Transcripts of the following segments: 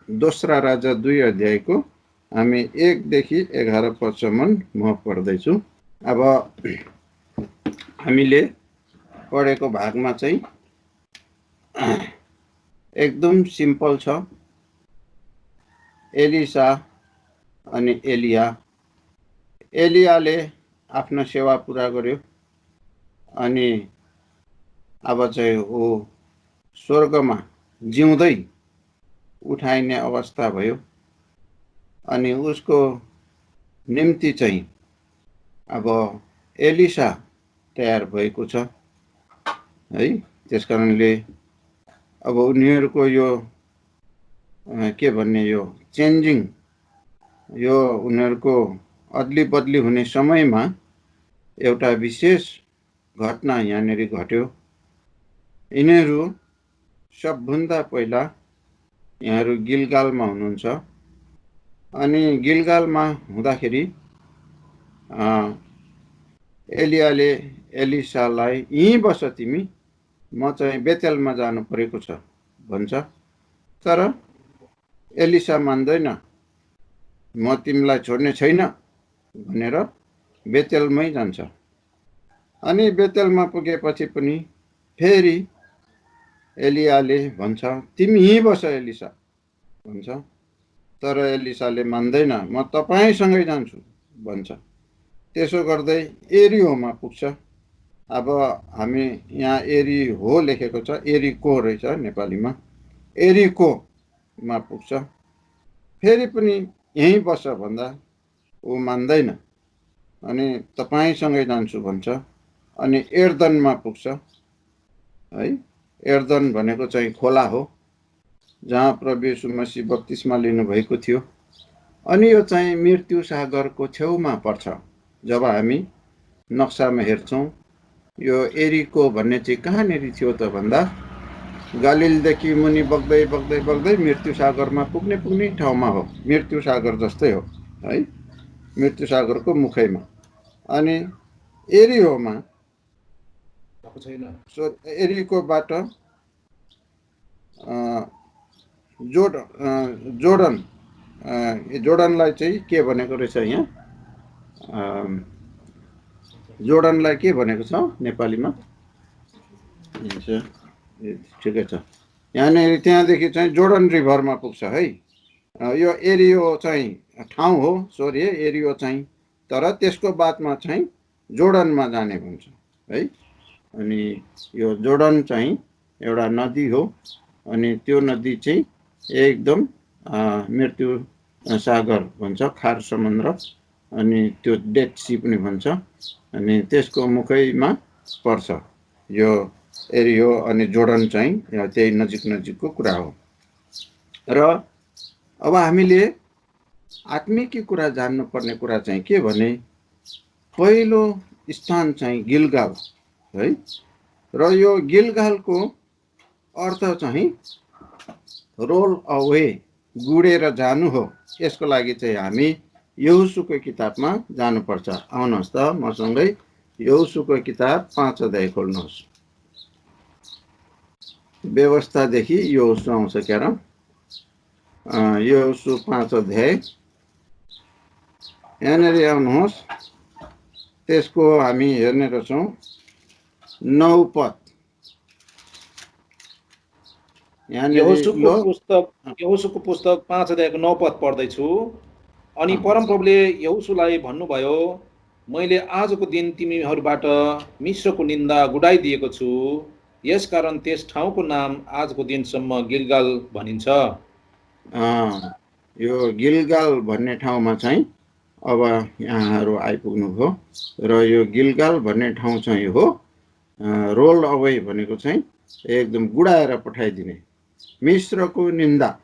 दोस्रा राजा 2 अध्यायको हामी 1 देखि 11 पदसम्म म पढ्दैछु। अब हामीले पढेको भागमा चाहिँ एकदम सिम्पल छ। एलिसा अनि एलिया। एलियाले आफ्नो सेवा पुरा गर्यो अनि अब चाहिँ ऊ स्वर्गमा जिउँदै उठाइने अवस्था भयो अनि उसको निम्ति चाहिँ अब एलिसा तयार भएको छ है। त्यसकारणले अब उनीहरूको यो के भन्ने यो चेन्जिङ, यो उनीहरूको अदली बदली हुने समयमा एउटा विशेष घटना यहाँनिर घट्यो। यिनीहरू सबभन्दा पहिला यहाँहरू गिलगालमा हुनुहुन्छ अनि गिलगालमा हुँदाखेरि एलियाले एलिसालाई यहीँ बस तिमी, म चाहिँ बेतेलमा जानु परेको छ भन्छ। तर एलिसा मान्दैन, म तिमीलाई छोड्ने छैन भनेर बेतेलमै जान्छ। अनि बेतेलमा पुगेपछि पनि फेरि एलियाले भन्छ तिमी यहीँ बस एलिसा भन्छ। तर एलिसाले मान्दैन, म तपाईँसँगै जान्छु भन्छ। त्यसो गर्दै एरियोमा पुग्छ। अब हामी यहाँ एरिहो लेखेको छ, एरिको रहेछ नेपालीमा। एरिकोमा पुग्छ। फेरि पनि यहीँ बस भन्दा ऊ मान्दैन अनि तपाईँसँगै जान्छु भन्छ। अनि एर्दनमा पुग्छ है। एर्दन भनेको चाहिँ खोला हो जहाँ प्रभु येशू मसीह बप्तिस्मा लिनुभएको थियो। अनि यो चाहिँ मृत्यु सागरको छेउमा पर्छ। जब हामी नक्सामा हेर्छौँ यो एरिको भन्ने चाहिँ कहाँनिर थियो त भन्दा गालिलदेखि मुनि बग्दै बग्दै बग्दै मृत्यु सागरमा पुग्ने ठाउँमा हो। मृत्यु सागर जस्तै हो है, मृत्यु सागरको मुखैमा। अनि एरियोमा एरिकोबाट जोर्डनलाई चाहिँ के भनेको रहेछ यहाँ, जोर्डनलाई के भनेको छ नेपालीमा? ठिकै छ। यहाँनिर त्यहाँदेखि चाहिँ जोर्डन रिभरमा पुग्छ है। यो एरियो चाहिँ ठाउँ हो, सरी एरियो चाहिँ, तर त्यसको बादमा चाहिँ जोर्डनमा जाने भन्छ है। अनि यो जोर्डन चाहिँ एउटा नदी हो अनि त्यो नदी चाहिँ एकदम मृत्यु सागर भन्छ, खार समुद्र, अनि त्यो डेड सी पनि भन्छ। अनि त्यसको मुखैमा पर्छ यो एरियो। अनि जोर्डन चाहिँ त्यही नजिक नजिकको कुरा हो। र अब हामीले आत्मिकी कुरा जान्नुपर्ने कुरा चाहिँ के भने पहिलो स्थान चाहिँ गिलगाल है। र यो गिलगालको अर्थ चाहिँ रोल अवे, गुडेर जानु हो। यसको लागि चाहिँ हामी यहोशूको किताबमा जानुपर्छ। आउनुहोस् त मसँगै यहोशूको किताब 5 अध्याय खोल्नुहोस्। व्यवस्थादेखि यहोशू आउँछ क्यार। यहोशू 5 अध्याय यहाँनिर आउनुहोस्। त्यसको हामी हेर्ने रहेछौँ 9 पद। यहोशूको पुस्तक 5 अध्यायको 9 पद पढ्दैछु। अनि परमप्रभुले यहोशूलाई भन्नुभयो, मैले आजको दिन तिमीहरूबाट मिश्रको निन्दा गुडाइदिएको छु, यसकारण त्यस ठाउँको नाम आजको दिनसम्म गिलगाल भनिन्छ। यो गिलगाल भन्ने ठाउँमा चाहिँ अब यहाँहरू आइपुग्नुभयो। र यो गिलगाल भन्ने ठाउँ चाहिँ हो रोल अवे भनेको चाहिँ एकदम गुडाएर पठाइदिने, मिश्रको निन्दा।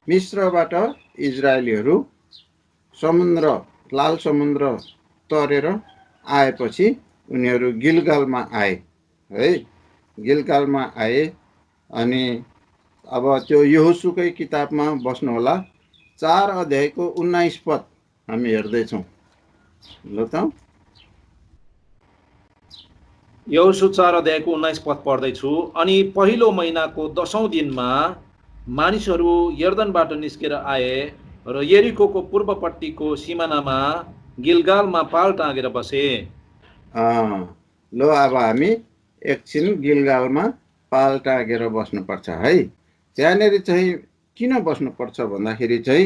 मिश्रबाट इजरायलीहरू समुद्र, लाल समुद्र तरेर आएपछि उनीहरू गिलगालमा आए है। गिलगालमा आए अनि अब त्यो यहोशूकै किताबमा बस्नु होला। 4 अध्यायको 19 पद हामी हेर्दैछौँ। ल त यहोशू 4 अध्यायको 19 पद पढ्दैछु। अनि पहिलो महिनाको 10औं दिनमा मानिसहरू यर्दनबाट निस्केर आए र यरिकोको पूर्वपट्टिको सिमानामा गिलगालमा पाल टाँगेर बसे। लो अब हामी एकछिन गिलगालमा पाल टाँगेर बस्नुपर्छ है। त्यहाँनिर चाहिँ किन बस्नुपर्छ भन्दाखेरि चाहिँ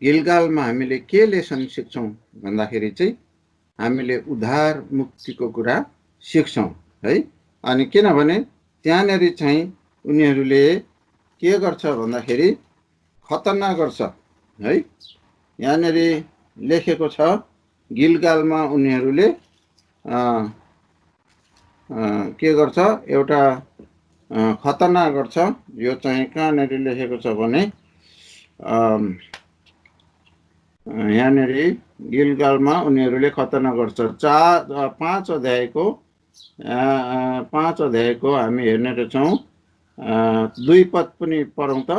गिलगालमा हामीले के लेसन सिक्छौँ भन्दाखेरि चाहिँ हामीले उद्धार मुक्तिको कुरा सिक्छौँ है। अनि किनभने त्यहाँनिर चाहिँ उनीहरूले के गर्छ भन्दाखेरि खतना गर्छ है। यहाँनिर लेखेको छ गिलगालमा उनीहरूले के गर्छ, एउटा खतना गर्छ। यो चाहिँ कहाँनिर लेखेको छ भने यहाँनिर गिलगालमा उनीहरूले खतना गर्छ। 5 अध्यायको हामी हेर्ने रहेछौँ 2 पद पनि पढौँ त।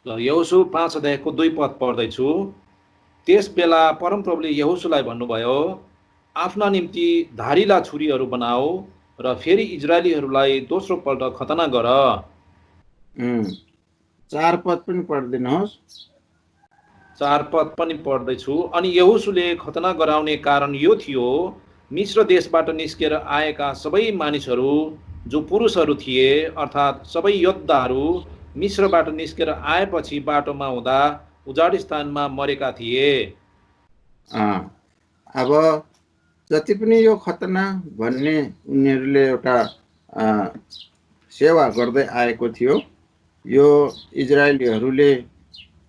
यहोशू 5 अध्यायको 2 पद पढ्दैछु। त्यस बेला परमप्रभुले यहोशूलाई भन्नुभयो, आफ्ना निम्ति धारिला छुरीहरू बनाऊ र फेरि इजरायलीहरूलाई दोस्रो पल्ट खतना गर। 4 पद पनि पढिदिनुहोस्। 4 पद पनि पढ्दैछु। अनि यहोशूले खतना गराउने कारण यो थियो, मिश्र देशबाट निस्केर आएका सबै मानिसहरू जो पुरुषहरू थिए अर्थात् सबै योद्धाहरू मिश्रबाट निस्केर आएपछि बाटोमा हुँदा उजाड स्थानमा मरेका थिए। अब जति पनि यो खतना भन्ने उनीहरूले एउटा सेवा गर्दै आएको थियो, यो इजरायलीहरूले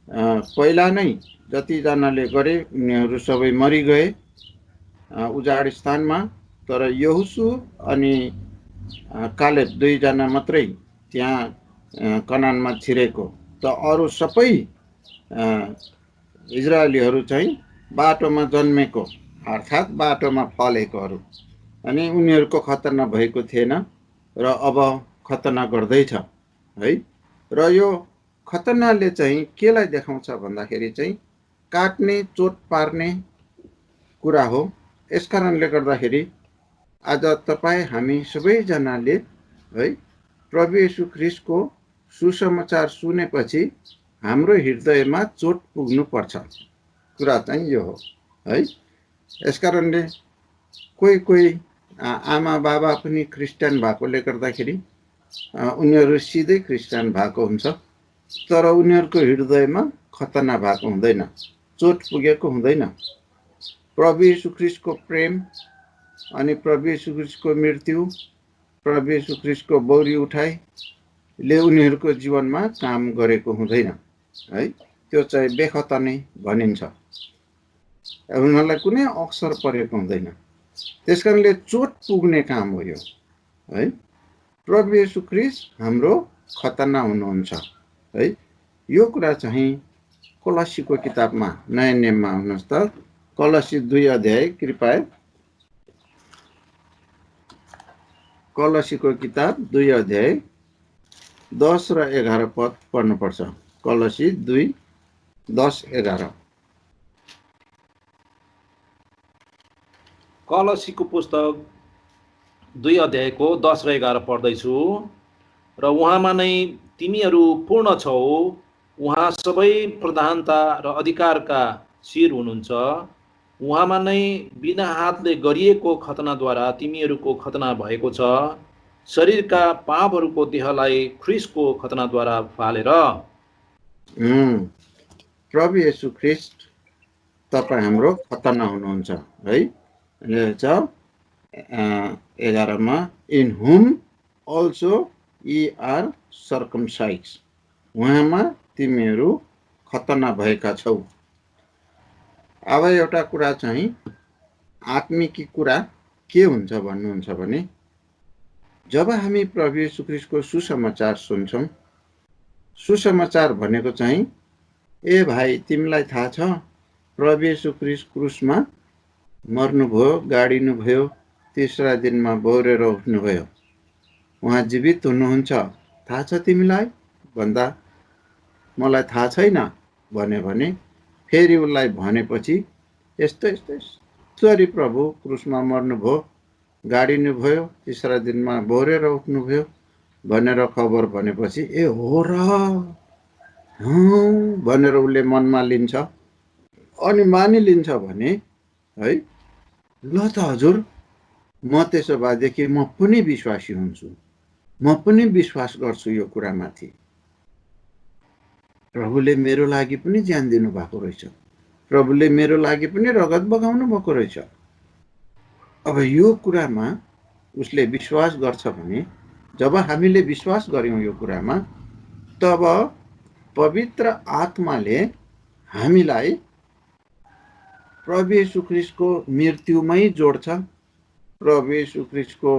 पहिला नै जतिजनाले गरे उनीहरू सबै मरिगए उजाड स्थानमा। तर यहोशू अनि कालेब 2 जना मात्रै त्यहाँ कनानमा छिरेको। त अरू सबै इजरायलीहरू चाहिँ बाटोमा जन्मेको अर्थात् बाटोमा फलेकोहरू। अनि उनीहरूको खतना भएको थिएन र अब खतना गर्दैछ है। र यो खतनाले चाहिँ केलाई देखाउँछ भन्दाखेरि चाहिँ काट्ने चोट पार्ने कुरा हो। यसकारणले गर्दाखेरि आज तपाईँ हामी सबैजनाले है प्रभु येशू ख्रीष्टको सुसमाचार सुनेपछि हाम्रो हृदयमा चोट पुग्नुपर्छ कुरा चाहिँ यो हो है। यसकारणले कोही आमा बाबा पनि क्रिस्चियन भएकोले गर्दाखेरि उनीहरू सिधै क्रिस्चियन भएको हुन्छ, तर उनीहरूको हृदयमा खतना भएको हुँदैन, चोट पुगेको हुँदैन। प्रभु येशू ख्रीष्टको प्रेम अनि प्रभु येशू ख्रीष्टको मृत्यु, प्रभु येशू ख्रीष्टको बौरी उठाइले उनीहरूको जीवनमा काम गरेको हुँदैन है। त्यो चाहिँ बेखतनै भनिन्छ, उनीहरूलाई कुनै अवसर परेको हुँदैन। त्यसकारणले चोट पुग्ने काम हो यो है। प्रभु येशू ख्रीष्ट हाम्रो खतना हुनुहुन्छ है। यो कुरा चाहिँ कोलसीको किताबमा नयाँ नियममा हुनुहोस् त, कोलसी 2 अध्याय कृपया। कोलसीको किताब 2 अध्याय 10 र 11 पद पढ्नुपर्छ। कोलसी 2 10 11। कलसीको पुस्तक 2 अध्यायको 10 र 11 पढ्दैछु। र उहाँमा नै तिमीहरू पूर्ण छौ, उहाँ सबै प्रधानता र अधिकारका शिर हुनुहुन्छ। उहाँमा नै बिना हातले गरिएको खतनाद्वारा तिमीहरूको खतना भएको छ, शरीरका पापहरूको देहलाई ख्रीष्टको खतनाद्वारा फालेर। प्रभु येशू ख्रीष्ट तपाईँ हाम्रो खतना हुनुहुन्छ है। 11 मा इन हुम अल्सो यी आर सर्कमसाइज, उहाँमा तिमीहरू खतना भएका छौ। अब एउटा कुरा चाहिँ आत्मिकी कुरा के हुन्छ भन्नुहुन्छ भने, जब हामी प्रभु येशू ख्रीष्टको सुसमाचार सुन्छौँ, सुसमाचार भनेको चाहिँ ए भाइ तिमीलाई थाहा छ प्रभु येशू ख्रीष्ट क्रुसमा मर्नुभयो, गाडिनुभयो, 3रा दिनमा बौरेर उठ्नुभयो, उहाँ जीवित हुनुहुन्छ, थाहा छ तिमीलाई भन्दा मलाई थाहा छैन भन्यो भने फेरि उसलाई भनेपछि यस्तै प्रभु क्रुसमा मर्नुभयो, गाडिनुभयो, 3रा दिनमा बौरेर उठ्नुभयो, भनेर खबर भनेपछि ए हो र भनेर उसले मनमा लिन्छ। अनि मानिलिन्छ भने है ल त हजुर, म त्यसो भएदेखि म पनि विश्वासी हुन्छु, म पनि विश्वास गर्छु यो कुरामाथि, प्रभुले मेरो लागि पनि ज्यान दिनुभएको रहेछ, प्रभुले मेरो लागि पनि रगत बगाउनु भएको रहेछ। अब यो कुरामा उसले विश्वास गर्छ भने, जब हामीले विश्वास गर्यौं यो कुरामा, तब पवित्र आत्माले हामीलाई प्रभु येशू ख्रीष्टको मृत्युमै जोड्छ, प्रभु येशू ख्रीष्टको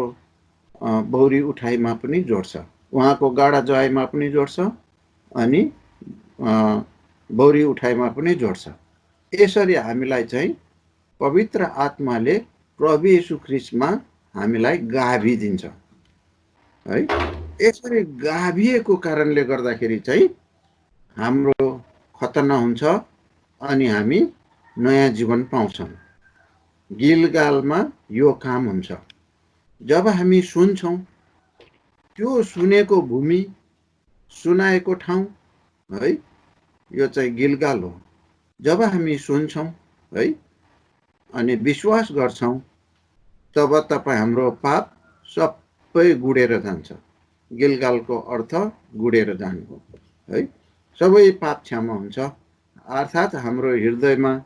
बौरी उठाइमा पनि जोड्छ, उहाँको गाडा जवाइमा पनि जोड्छ, अनि बौरी उठाइमा पनि जोड्छ। यसरी हामीलाई चाहिँ पवित्र आत्माले प्रभु येशू ख्रीष्टमा हामीलाई गाभिदिन्छ है। यसरी गाभिएको कारणले गर्दाखेरि चाहिँ हाम्रो खतना हुन्छ अनि हामी नयाँ जीवन पाउँछौँ। गिलगालमा यो काम हुन्छ। जब हामी सुन्छौँ, त्यो सुनेको भूमि, सुनाएको ठाउँ है, यो चाहिँ गिलगाल हो। जब हामी सुन्छौँ है अनि विश्वास गर्छौँ, तब हाम्रो पाप सबै गुडेर जान्छ। गिलगालको अर्थ गुडेर जानु हो है। सबै पाप क्षमा हुन्छ, अर्थात् हाम्रो हृदयमा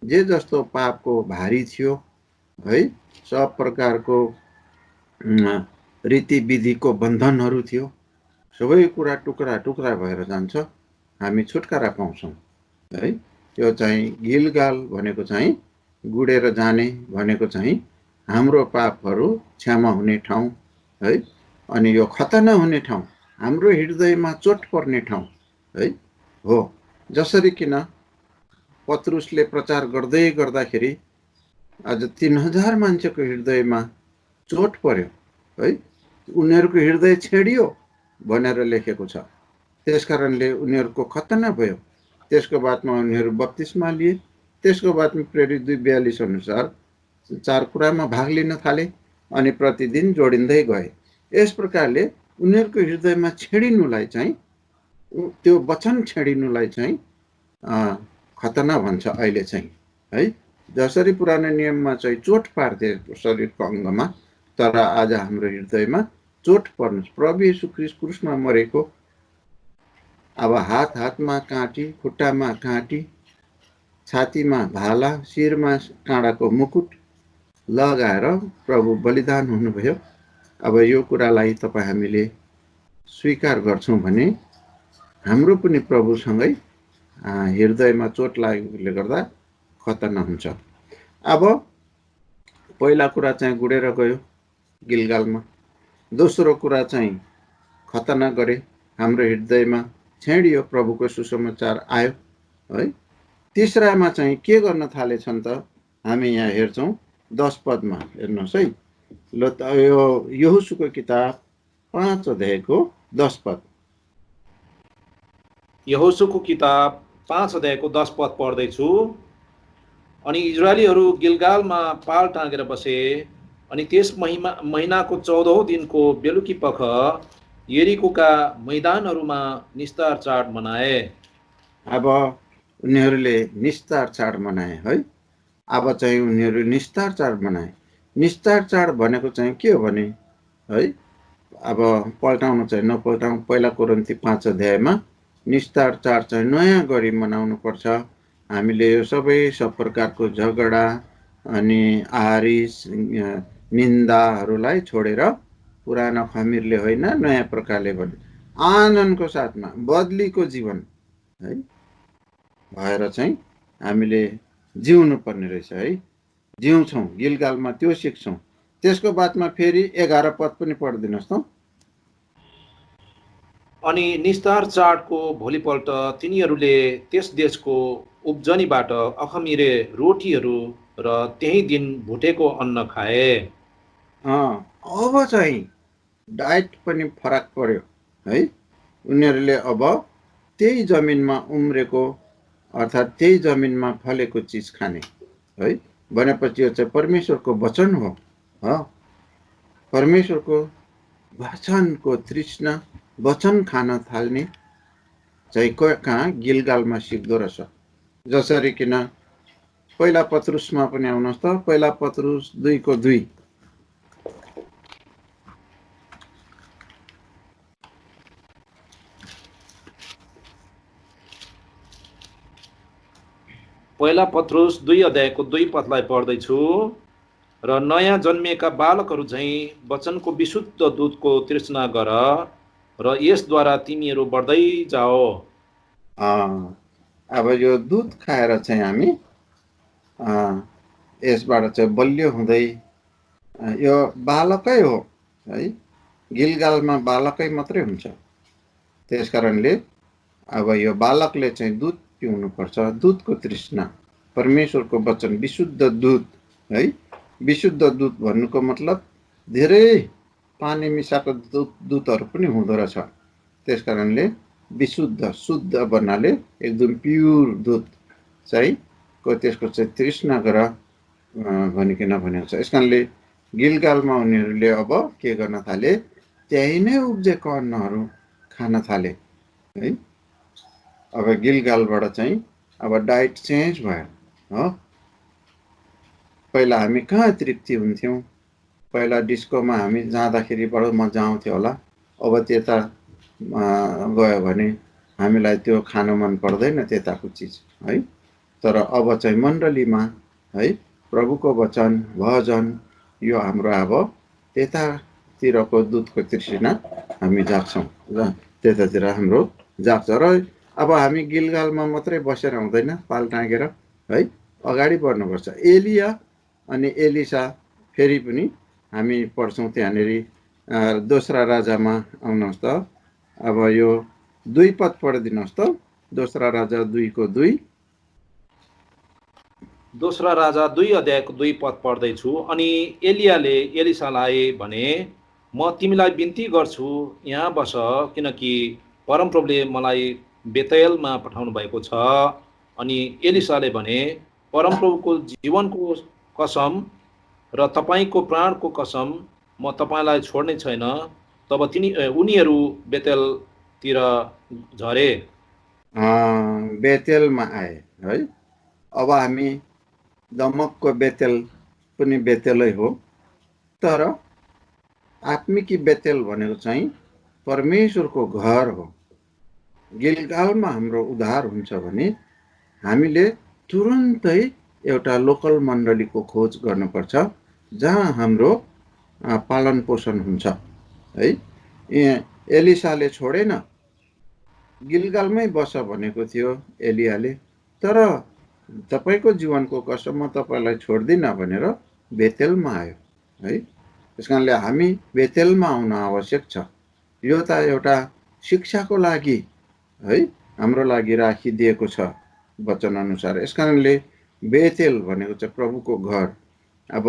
जे जस्तो पापको भारी थियो है, सब प्रकारको रीतिविधिको बन्धनहरू थियो, सबै कुरा टुक्रा टुक्रा भएर जान्छ, हामी छुटकारा पाउँछौँ है। यो चाहिँ गिलगाल भनेको चाहिँ गुडेर जाने भनेको चाहिँ हाम्रो पापहरू क्षमा हुने ठाउँ है। अनि यो खतना हुने ठाउँ, हाम्रो हृदयमा चोट पर्ने ठाउँ है हो। जसरी किन पत्रुसले प्रचार गर्दै गर्दाखेरि आज 3000 मान्छेको हृदयमा चोट पर्यो है, उनीहरूको हृदय छेडियो भनेर लेखेको छ। त्यसकारणले उनीहरूको खतना भयो। त्यसको बादमा उनीहरू बप्तिस्मा लिए। त्यसको बादमा प्रेरित 2:42 अनुसार 4 कुरामा भाग लिन थाले अनि प्रतिदिन जोडिँदै गए। यस प्रकारले उनीहरूको हृदयमा छेडिनुलाई चाहिँ, त्यो वचन छेडिनुलाई चाहिँ खतना भन्छ अहिले चाहिँ है। जसरी पुरानो नियममा चाहिँ चोट पार्थे शरीरको अङ्गमा, तर आज हाम्रो हृदयमा चोट पर्नु, प्रभु येशू ख्रीष्ट क्रुसमा मरेको, अब हात हातमा काँटी, खुट्टामा काँटी, छातीमा भाला, शिरमा काँडाको मुकुट लगाएर प्रभु बलिदान हुनुभयो। अब यो कुरालाई तपाईँ हामीले स्वीकार गर्छौँ भने हाम्रो पनि प्रभुसँगै हृदयमा चोट लागेकोले गर्दा खतना हुन्छ। अब पहिला कुरा चाहिँ गुडेर गयो गिलगालमा, दोस्रो कुरा चाहिँ खतना गरे, हाम्रो हृदयमा छेडियो, प्रभुको सुसमाचार आयो है। तेस्रामा चाहिँ के गर्न थालेछन् त, हामी यहाँ हेर्छौँ 10 पदमा हेर्नुहोस् है। ल त यो यहोशूको किताब 5 अध्यायको 10 पद। यहोशूको किताब 5 अध्यायको 10 पद पढ्दैछु। अनि इजरायलीहरू गिलगालमा पाल टाँगेर बसे। अनि त्यस महिनाको 14औं दिनको बेलुकी पख यरीकोका मैदानहरूमा निस्तार चाड मनाए। अब उनीहरूले निस्तार चाड मनाए है। अब चाहिँ उनीहरू निस्तार चाड मनाए। निस्तार चाड भनेको चाहिँ के हो भने है, अब पल्टाउनु चाहिँ नपल्टाउँ, पहिला कोरिन्थी 5 अध्यायमा निस्तार चाड चाहिँ नयाँ गरी मनाउनु पर्छ। हामीले यो सब प्रकारको झगडा अनि आरिस निन्दाहरूलाई छोडेर पुरानो खमीरले होइन, नयाँ प्रकारले भने आनन्दको साथमा बदलीको जीवन है भएर चाहिँ हामीले जिउनु पर्ने रहेछ है। जिउँछौँ, गिलगालमा त्यो सिक्छौँ। त्यसको बादमा फेरि 11 पद पनि पढिदिनुहोस् त। अनि निस्तार चाडको भोलिपल्ट तिनीहरूले त्यस देशको उब्जनीबाट अखमिरे रोटीहरू र त्यही दिन भुटेको अन्न खाए। अब चाहिँ डाइट पनि फरक पर्यो है। उनीहरूले अब त्यही जमिनमा उम्रेको अर्थात् त्यही जमिनमा फलेको चिज खाने है। भनेपछि यो चाहिँ परमेश्वरको वचन हो। परमेश्वरको वचनको तृष्णा वचन खान थाल्ने चाहिँ कहाँ गिलगालमा सिक्दो रहेछ। जसरी किन पहिला पत्रुसमा पनि आउनुहोस् त, पहिला पत्रुस 2:2। पहिला पत्रुस 2:2 पढ्दैछु। र नयाँ जन्मिएका बालकहरू झैँ वचनको विशुद्ध दूधको तृष्णा गर र यसद्वारा तिमीहरू बढ्दै जाओ। अब यो दुध खाएर चाहिँ हामी यसबाट चाहिँ बलियो हुँदै, यो बालकै हो है, गिलगालमा बालकै मात्रै हुन्छ। त्यसकारणले अब यो बालकले चाहिँ दुध पिउनुपर्छ, दुधको तृष्णा, परमेश्वरको वचन, विशुद्ध दुध है। विशुद्ध दुध भन्नुको मतलब धेरै पानी मिसाएको दुधहरू पनि हुँदो रहेछ। त्यसकारणले विशुद्ध, शुद्ध भन्नाले एकदम प्युर दुध चाहिँ त्यसको चाहिँ तृष्णा गर भनिकन भनेको छ। यसकारणले गिलगालमा उनीहरूले अब के गर्न थाले, त्यही नै उब्जेको अन्नहरू खान थाले है। अब गिलगालबाट चाहिँ अब डाइट चेन्ज भयो हो। पहिला हामी कहाँ तृप्ति हुन्थ्यौँ, पहिला डिस्कोमा हामी जाँदाखेरि बडो मजा आउँथ्यो होला। अब त्यता गयो भने हामीलाई त्यो खान मन पर्दैन त्यताको चिज है। तर अब चाहिँ मण्डलीमा है, प्रभुको वचन, भजन, यो हाम्रो अब त्यतातिरको दुधको तृष्णा हामी जाग्छौँ र त्यतातिर हाम्रो जाग्छ। र अब हामी गिलगालमा मात्रै बसेर हुँदैन, पाल टाँगेर है अगाडि बढ्नुपर्छ। एलिया अनि एलिसा फेरि पनि हामी पढ्छौँ त्यहाँनिर दोस्रा राजामा आउनुहोस् त। अब यो 2 पद पढिदिनुहोस् त, दोस्रा राजा 2:2। दोस्रा राजा 2:2 पढ्दैछु। अनि एलियाले एलिसालाई भने, म तिमीलाई बिन्ती गर्छु यहाँ बस, किनकि परमप्रभुले मलाई बेतेलमा पठाउनु भएको छ। अनि एलिसाले भने, परमप्रभुको जीवनको कसम र तपाईँको प्राणको कसम, म तपाईँलाई छोड्ने छैन। तब उनीहरू बेतेलतिर झरे। बेतेलमा आए है। अब हामी दमकको बेतेल पनि बेतेलै हो, तर आत्मिकी बेतेल भनेको चाहिँ परमेश्वरको घर हो। गिलगालमा हाम्रो उद्धार हुन्छ भने हामीले तुरुन्तै एउटा लोकल मण्डलीको खोज गर्नुपर्छ, जहाँ हाम्रो पालन पोषण हुन्छ है। एलिसाले छोडेन, गिलगालमै बस भनेको थियो एलियाले, तर तपाईँको जीवनको कसम म तपाईँलाई छोड्दिनँ भनेर बेतेलमा आयो है। त्यस कारणले हामी बेतेलमा आउन आवश्यक छ। यो त एउटा शिक्षाको लागि है, हाम्रो लागि राखिदिएको छ वचन अनुसार। यस कारणले बेतेल भनेको चाहिँ प्रभुको घर। अब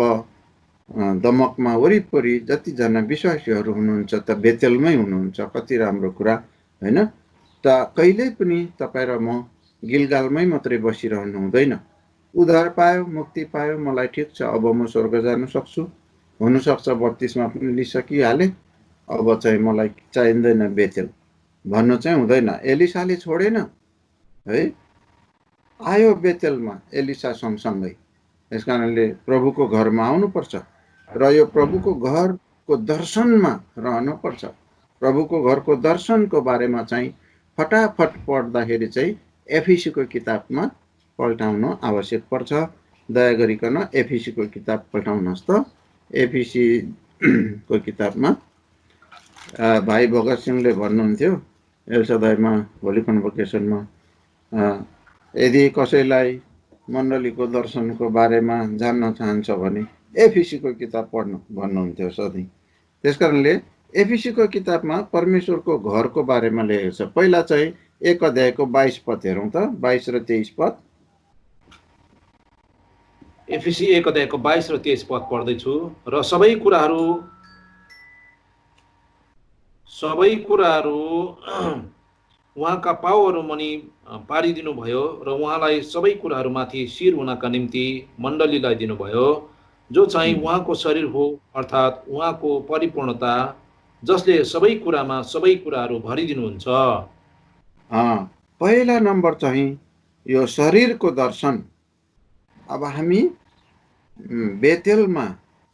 दमकमा वरिपरि जतिजना विश्वासीहरू हुनुहुन्छ त बेतेलमै हुनुहुन्छ। कति राम्रो कुरा होइन त। कहिल्यै पनि तपाईँ र म गिलगालमै मात्रै बसिरहनु हुँदैन। उद्धार पायो, मुक्ति पायो, मलाई ठिक छ, अब म स्वर्ग जान सक्छु, हुनसक्छ बत्तिसमा पनि लिइसकिहालेँ, अब चाहिँ मलाई चाहिँदैन बेतेल भन्नु चाहिँ हुँदैन। एलिसाले छोडेन है, आयो बेतेलमा एलिसा सँगसँगै। यस कारणले प्रभुको घरमा आउनुपर्छ र यो प्रभुको घरको दर्शनमा रहनुपर्छ। प्रभुको घरको दर्शनको बारेमा चाहिँ फटाफट पढ्दाखेरि चाहिँ एफिसीको किताबमा पल्टाउन आवश्यक पर्छ। दया गरिकन एफिसीको किताब पल्टाउनुहोस् त। एफिसीको किताबमा भाइ भगत सिंहले भन्नुहुन्थ्यो एल्सादाईमा होली कन्भोकेसनमा, यदि कसैलाई मण्डलीको दर्शनको बारेमा जान्न चाहन्छ भने एफिसीको किताब पढ्नु भन्नुहुन्थ्यो सधैँ। त्यसकारणले एफिसीको किताबमा परमेश्वरको घरको बारेमा लेखेको छ। पहिला चाहिँ 1:22 पद हेरौँ त, 22 र 23 पद। एफिसी 1:22 र 23 पद पढ्दैछु। र सबै कुराहरू उहाँका पाउहरू मुनि पारिदिनु भयो र उहाँलाई सबै कुराहरूमाथि शिर हुनका निम्ति मण्डलीलाई दिनुभयो, जो चाहिँ उहाँको शरीर हो, अर्थात् उहाँको परिपूर्णता। जसले सबै कुरामा सबै कुराहरू भरिदिनुहुन्छ। पहिला नम्बर चाहिँ यो शरीरको दर्शन। अब हामी बेतेलमा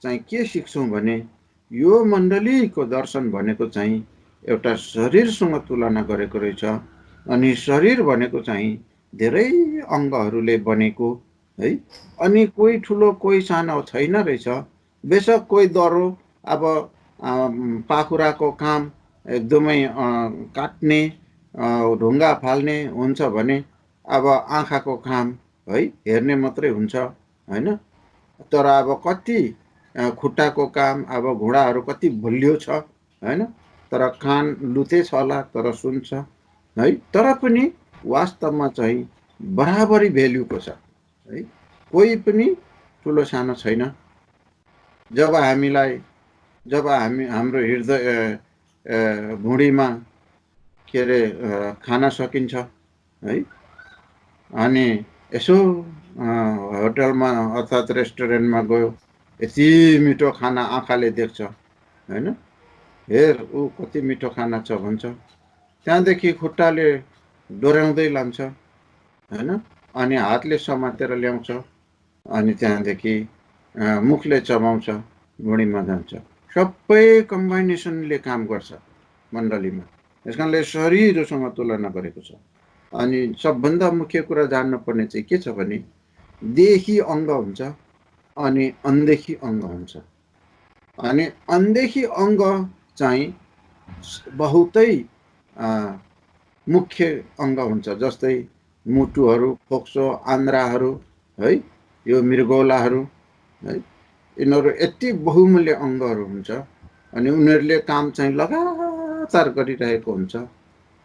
चाहिँ के सिक्छौँ भने यो मण्डलीको दर्शन भनेको चाहिँ एउटा शरीरसँग तुलना गरेको रहेछ। अनि शरीर भनेको चाहिँ धेरै अङ्गहरूले बनेको है। अनि कोही ठुलो कोही सानो छैन रहेछ। बेशक कोही दह्रो, अब पाखुराको काम एकदमै काट्ने, ढुङ्गा फाल्ने हुन्छ भने अब आँखाको काम है हेर्ने मात्रै हुन्छ होइन। तर अब कति खुट्टाको काम, अब घुँडाहरू कति बलियो छ होइन। तर कान लुते छ होला तर सुन्छ है। तर पनि वास्तवमा चाहिँ बराबरी भेल्युको छ है। कोही पनि ठुलो सानो छैन। जब हाम्रो हृदय भुँडीमा के अरे खाना सकिन्छ है, अनि यसो होटलमा अर्थात् रेस्टुरेन्टमा गयो, यति मिठो खाना आँखाले देख्छ होइन, हेर ऊ कति मिठो खाना छ भन्छ। त्यहाँदेखि खुट्टाले डोर्याउँदै लान्छ होइन, अनि हातले समातेर ल्याउँछ, अनि त्यहाँदेखि मुखले चबाउँछ, भुँडीमा जान्छ। सबै कम्बाइनेसनले काम गर्छ मण्डलीमा। त्यस कारणले शरीरसँग तुलना गरेको छ। अनि सबभन्दा मुख्य कुरा जान्नुपर्ने चाहिँ के छ भने देखी अङ्ग हुन्छ अनि अनदेखी अङ्ग हुन्छ। अनि अनदेखी अङ्ग चाहिँ बहुतै मुख्य अङ्ग हुन्छ। जस्तै मुटुहरू, फोक्सो, आन्द्राहरू है, यो मृगौलाहरू है, यिनीहरू यति बहुमूल्य अङ्गहरू हुन्छ। अनि उनीहरूले काम चाहिँ लगातार गरिरहेको हुन्छ।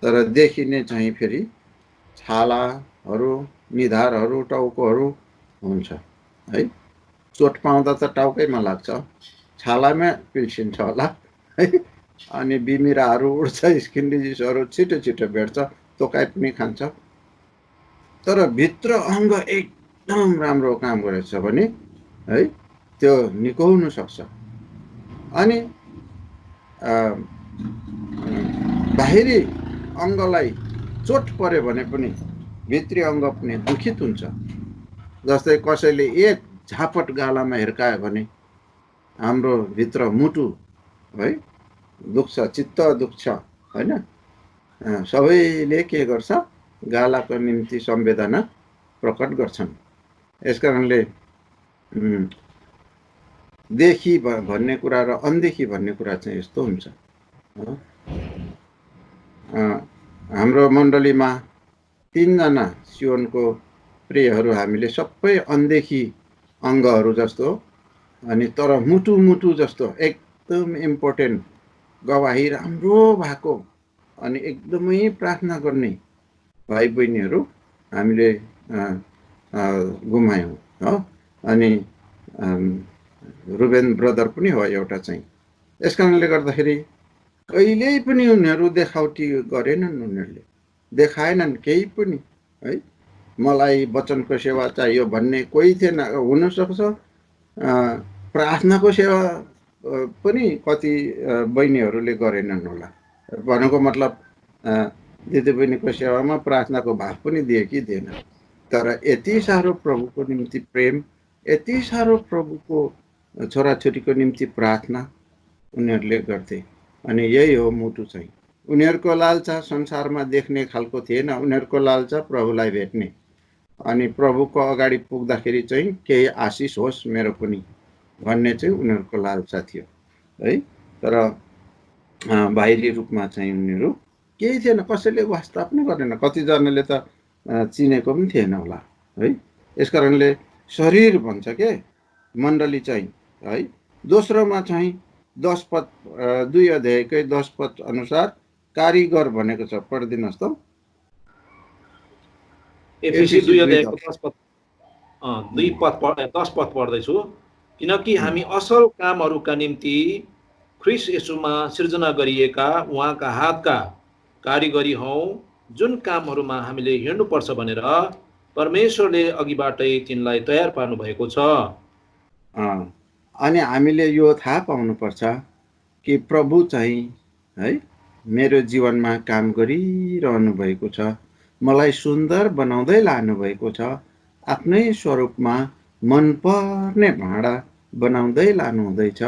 तर देखिने चाहिँ फेरि छालाहरू, निधारहरू, टाउकोहरू हुन्छ है। चोट पाउँदा त टाउकैमा लाग्छ, छालामा पिल्सिन्छ होला है। अनि बिमिराहरू उड्छ, स्किन डिजिजहरू छिटो छिटो भेट्छ, तोकाइ पनि खान्छ। तर भित्र अङ्ग एकदम राम्रो काम गरेछ भने है त्यो निकाउनु सक्छ। अनि बाहिरी अङ्गलाई चोट पर्यो भने पनि भित्री अङ्ग पनि दुखित हुन्छ। जस्तै कसैले एक झापट गालामा हिर्कायो भने हाम्रो भित्र मुटु है दुख्छ, चित्त दुख्छ होइन। सबैले के गर्छ, गालाको निम्ति संवेदना प्रकट गर्छन्। यस कारणले देखी भन्ने कुरा र अनदेखी भन्ने कुरा चाहिँ यस्तो हुन्छ। हाम्रो मण्डलीमा 3 जना सियोनको प्रियहरू हामीले सबै अनदेखी अङ्गहरू जस्तो, अनि तर मुटु जस्तो एकदम इम्पोर्टेन्ट गवाही राम्रो भएको अनि एकदमै प्रार्थना गर्ने भाइ बहिनीहरू हामीले गुमायौँ हो। अनि रुबेन ब्रदर पनि हो एउटा चाहिँ। यस कारणले गर्दाखेरि कहिल्यै पनि उनीहरू देखावटी गरेनन्, उनीहरूले देखाएनन् केही पनि है। मलाई वचनको सेवा चाहियो भन्ने कोही थिएन। हुनसक्छ प्रार्थनाको सेवा पनि कति बहिनीहरूले गरेनन् होला। भनेको मतलब दिदीबहिनीको सेवामा प्रार्थनाको भाव पनि दिए कि दिएन। तर यति साह्रो प्रभुको निम्ति प्रेम, यति साह्रो प्रभुको छोराछोरीको निम्ति प्रार्थना उनीहरूले गर्थे। अनि यही हो मुटु चाहिँ। उनीहरूको लालसा संसारमा देख्ने खालको थिएन, उनीहरूको लालसा प्रभुलाई भेट्ने। अनि प्रभुको अगाडि पुग्दाखेरि चाहिँ केही आशिष होस् मेरो पनि भन्ने चाहिँ उनीहरूको लालसा थियो है। तर बाहिरी रूपमा चाहिँ उनीहरू केही थिएन, कसैले वास्ता पनि गरेन, कतिजनाले त चिनेको पनि थिएन होला है। यस कारणले शरीर भन्छ के मण्डली चाहिँ है। दोस्रोमा चाहिँ 10 पद 2 अध्यायकै 10 पद अनुसार कारिगर भनेको छ। पढिदिनुहोस् त। एफिसी 2 अध्यायको 10 पद पढ्दैछु। किनकि हामी असल कामहरूका निम्ति ख्रिस्ट येशूमा सिर्जना गरिएका उहाँका हातका कारिगरी हौँ, जुन कामहरूमा हामीले हिँड्नुपर्छ भनेर परमेश्वरले अघिबाटै तिनलाई तयार पार्नु भएको छ। अनि हामीले यो थाहा पाउनुपर्छ कि प्रभु चाहिँ है मेरो जीवनमा काम गरिरहनु भएको छ, मलाई सुन्दर बनाउँदै लानु भएको छ, आफ्नै स्वरूपमा मनपर्ने भाँडा बनाउँदै लानु हुँदैछ,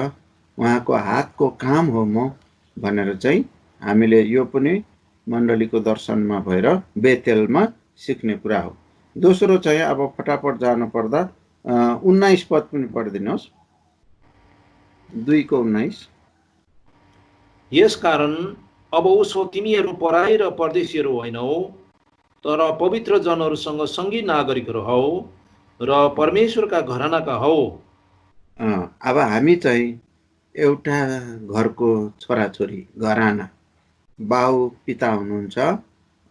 उहाँको हातको काम हो म भनेर चाहिँ हामीले यो पनि मण्डलीको दर्शनमा भएर बेतेलमा सिक्ने कुरा हो। दोस्रो चाहिँ अब फटाफट जानु पर्दा 19 पद पनि पढिदिनुहोस्, 2:19। यसकारण अब उसो तिमीहरू पराई र परदेशीहरू होइनौ, तर पवित्र जनहरूसँग सँगै नागरिकहरू हौ र परमेश्वरका घरानाका हौ। अब हामी चाहिँ एउटा घरको छोराछोरी, घराना, बाउ पिता हुनुहुन्छ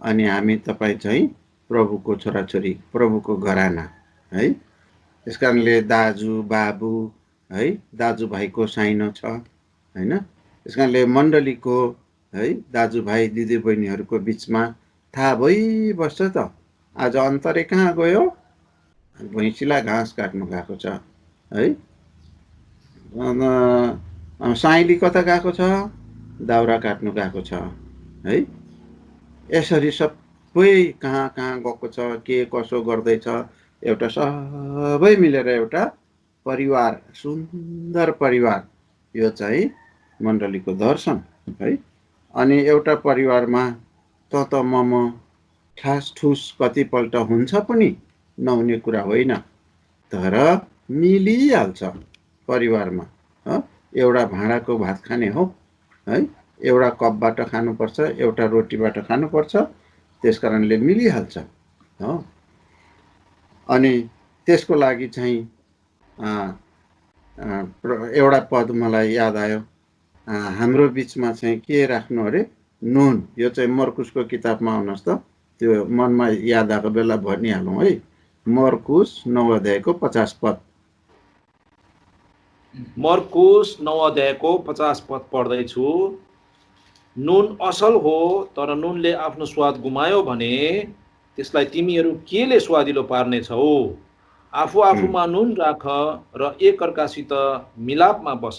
अनि हामी तपाईँ चाहिँ प्रभुको छोराछोरी, प्रभुको घराना है। त्यस कारणले दाजु बाबु है, दाजुभाइको साइनो छ होइन। त्यस कारणले मण्डलीको है दाजुभाइ दिदीबहिनीहरूको बिचमा थाहा भइबस्छ त आज अन्तरे कहाँ गयो, भैँसीलाई घाँस काट्नु गएको छ है। साइली कता गएको छ, दाउरा काट्नु गएको छ है। यसरी सबै कहाँ कहाँ गएको छ, के कसो गर्दैछ, एउटा सबै मिलेर एउटा परिवार, सुन्दर परिवार, यो चाहिँ मण्डलीको दर्शन है। अनि एउटा परिवारमा त मम ठास ठुस कतिपल्ट हुन्छ पनि, नहुने कुरा होइन, तर मिलिहाल्छ परिवारमा। एउटा भाँडाको भात खाने हो है, एउटा कपबाट खानुपर्छ, एउटा रोटीबाट खानुपर्छ, त्यस कारणले मिलिहाल्छ हो। अनि त्यसको लागि चाहिँ एउटा पद मलाई याद आयो, हाम्रो बिचमा चाहिँ के राख्नु अरे, नुन। यो चाहिँ मर्कुसको किताबमा आउनुहोस् त, त्यो मनमा याद आएको बेला भनिहालौँ है। मर्कुस 9 अध्यायको 50 पद। मर्कुस 9 अध्यायको 50 पद पढ्दैछु। नुन असल हो, तर नुनले आफ्नो स्वाद गुमायो भने त्यसलाई तिमीहरू केले स्वादिलो पार्नेछौ? आफू आफूमा नुन राख र एकअर्कासित मिलापमा बस।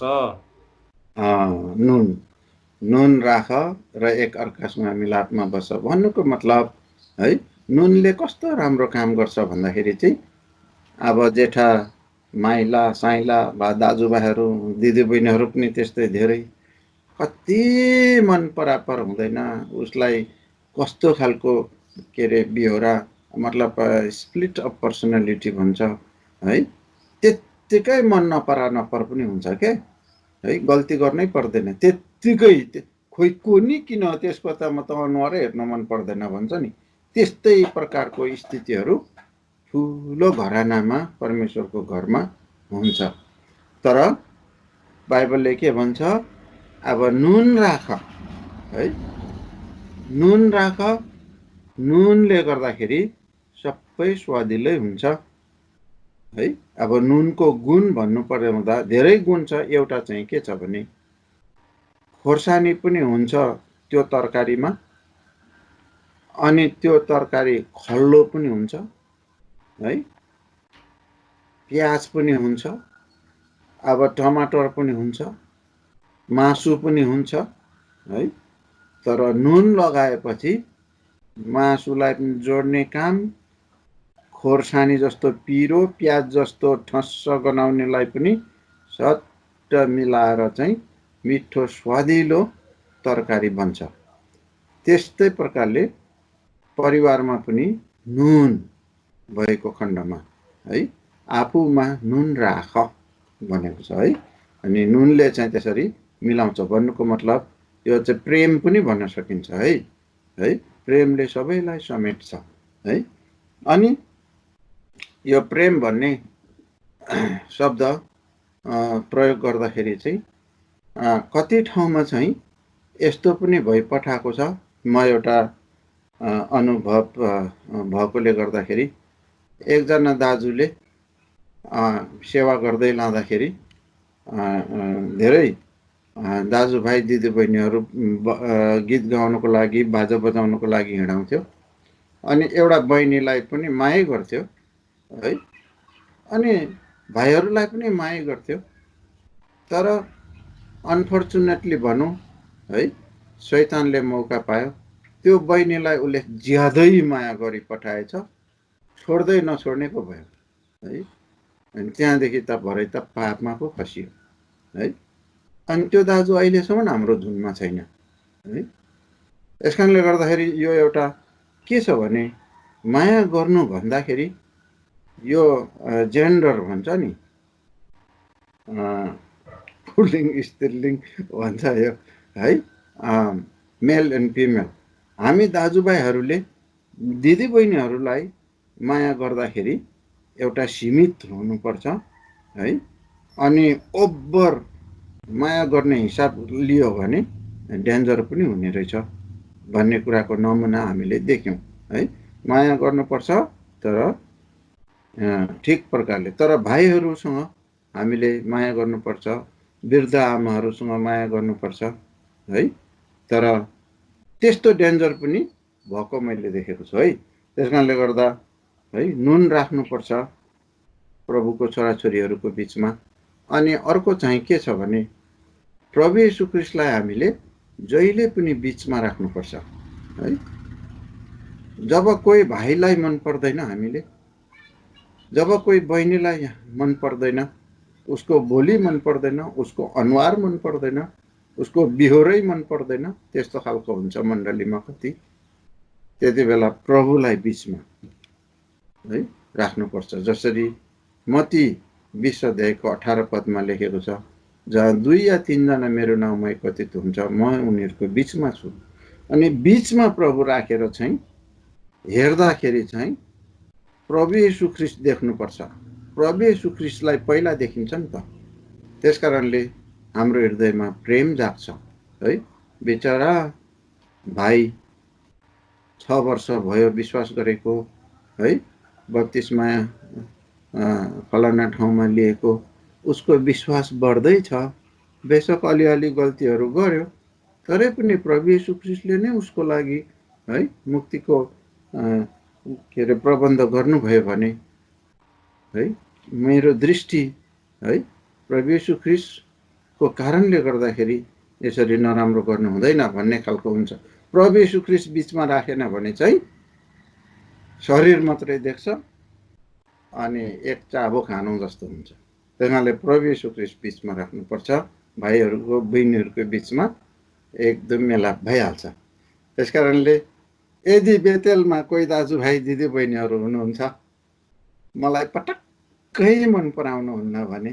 नुन राख र एकअर्कासँग मिलापमा बस भन्नुको मतलब है, नुनले कस्तो राम्रो काम गर्छ भन्दाखेरि चाहिँ अब जेठा माइला साइला बा दाजुभाइहरू दिदीबहिनीहरू पनि त्यस्तै धेरै कति मन परापर हुँदैन, उसलाई कस्तो खालको के अरे बिहोरा, मतलब स्प्लिट अफ पर्सनालिटी भन्छ है, त्यत्तिकै मन नपर पनि हुन्छ के है, गल्ती गर्नै पर्दैन त्यत्तिकै। खोइ को नि किन त्यसको त म त अनुहारै हेर्न मन पर्दैन भन्छ नि, त्यस्तै प्रकारको स्थितिहरू ठुलो घरानामा परमेश्वरको घरमा हुन्छ। तर बाइबलले के भन्छ, अब नुन राख है, नुन राख, नुनले गर्दाखेरि सबै स्वादिलै हुन्छ है। अब नुनको गुण भन्नु पर्यो हुँदा धेरै गुण छ। एउटा चाहिँ के छ भने खोर्सानी पनि हुन्छ त्यो तरकारीमा, अनि त्यो तरकारी खल्लो पनि हुन्छ है, प्याज पनि हुन्छ, अब टमाटर पनि हुन्छ, मासु पनि हुन्छ है। तर नुन लगाएपछि मासुलाई पनि जोड्ने काम, खोर्सानी जस्तो पिरो, प्याज जस्तो ठस्स गनाउनेलाई पनि सट्ट मिलाएर चाहिँ मिठो स्वादिलो तरकारी बन्छ। त्यस्तै प्रकारले परिवारमा पनि नुन भएको खण्डमा है, आफूमा नुन राख भनेको छ है। अनि नुनले चाहिँ त्यसरी मिलाउँछ भन्नुको मतलब यो चाहिँ प्रेम पनि भन्न सकिन्छ है, प्रेमले सबैलाई समेट्छ है। अनि यो प्रेम भन्ने शब्द प्रयोग गर्दाखेरि चाहिँ कति ठाउँमा चाहिँ यस्तो पनि भइपठाएको छ। म एउटा अनुभव भएकोले गर्दाखेरि एकजना दाजुले सेवा गर्दै लाँदाखेरि धेरै दाजुभाइ दिदीबहिनीहरू गीत गाउनको लागि, बाजा बजाउनको लागि हिँडाउँथ्यो। अनि एउटा बहिनीलाई पनि माया गर्थ्यो है, अनि भाइहरूलाई पनि माया गर्थ्यो। तर अनफर्चुनेटली भनौँ है, शैतानले मौका पायो, त्यो बहिनीलाई उसले ज्यादै माया गरी पठाएछ, छोड्दै नछोड्ने पो भयो है। अनि त्यहाँदेखि त भरे त पापमा पो फसियो है। अनि त्यो दाजु अहिलेसम्म हाम्रो धुनमा छैन है। यस कारणले गर्दाखेरि यो एउटा के छ भने, माया गर्नु भन्दाखेरि यो जेन्डर भन्छ नि, पुल्लिङ स्त्रीलिङ भन्छ यो है, मेल एन्ड फिमेल। हामी दाजुभाइहरूले दिदीबहिनीहरूलाई माया गर्दाखेरि एउटा सीमित हुनुपर्छ है। अनि ओभर माया गर्ने हिसाब लियो भने डेन्जर पनि हुने रहेछ भन्ने कुराको नमुना हामीले देख्यौँ है। माया गर्नुपर्छ तर ठिक प्रकारले। तर भाइहरूसँग हामीले माया गर्नुपर्छ, वृद्ध आमाहरूसँग माया गर्नुपर्छ है। तर त्यस्तो डेन्जर पनि भएको मैले देखेको छु है। त्यस कारणले गर्दा है, नुन राख्नुपर्छ प्रभुको छोराछोरीहरूको बिचमा। अनि अर्को चाहिँ के छ भने, प्रभु येशू ख्रीष्टलाई हामीले जहिले पनि बिचमा राख्नुपर्छ है। जब कोही भाइलाई मन पर्दैन हामीले, जब कोही बहिनीलाई मन पर्दैन, उसको बोली मन पर्दैन, उसको अनुहार मन पर्दैन, उसको बिहोरै मन पर्दैन, त्यस्तो खालको हुन्छ मण्डलीमा कति, त्यति बेला प्रभुलाई बिचमा है राख्नुपर्छ। जसरी मत्ती 20 अध्यायको 18 पदमा लेखेको छ, जहाँ 2 या 3 जना मेरो नाउँमा एकत्रित हुन्छ, म उनीहरूको बिचमा छु। अनि बिचमा प्रभु राखेर चाहिँ हेर्दाखेरि चाहिँ प्रभु येशू ख्रीष्ट देख्नुपर्छ। प्रभु येशू ख्रीष्टलाई पहिला देखिन्छ नि त। त्यसकारणले हाम्रो हृदयमा प्रेम जाग्छ है। बिचरा भाइ 6 वर्ष भयो विश्वास गरेको है, बत्तिसमा फलाना ठाउँमा लिएको, उसको विश्वास बढ्दैछ। बेशक अलिअलि गल्तीहरू गर्यो, तरै पनि प्रभु येशू ख्रीष्टले नै उसको लागि है मुक्तिको के अरे प्रबन्ध गर्नुभयो भने है, मेरो दृष्टि है प्रभु येशू ख्रीष्टको कारणले गर्दाखेरि यसरी नराम्रो गर्नु हुँदैन भन्ने खालको हुन्छ। प्रभु येशू ख्रीष्ट बिचमा राखेन भने चाहिँ शरीर मात्रै देख्छ अनि एक चाबो खानु जस्तो हुन्छ। त्यहाँले प्रभु येशू ख्रीष्ट बिचमा राख्नुपर्छ। भाइहरूको बहिनीहरूको बिचमा एकदम मेलाप भइहाल्छ। त्यसकारणले यदि बेतेलमा कोही दाजुभाइ दिदीबहिनीहरू हुनुहुन्छ, मलाई पटक्कै मन पराउनुहुन्न भने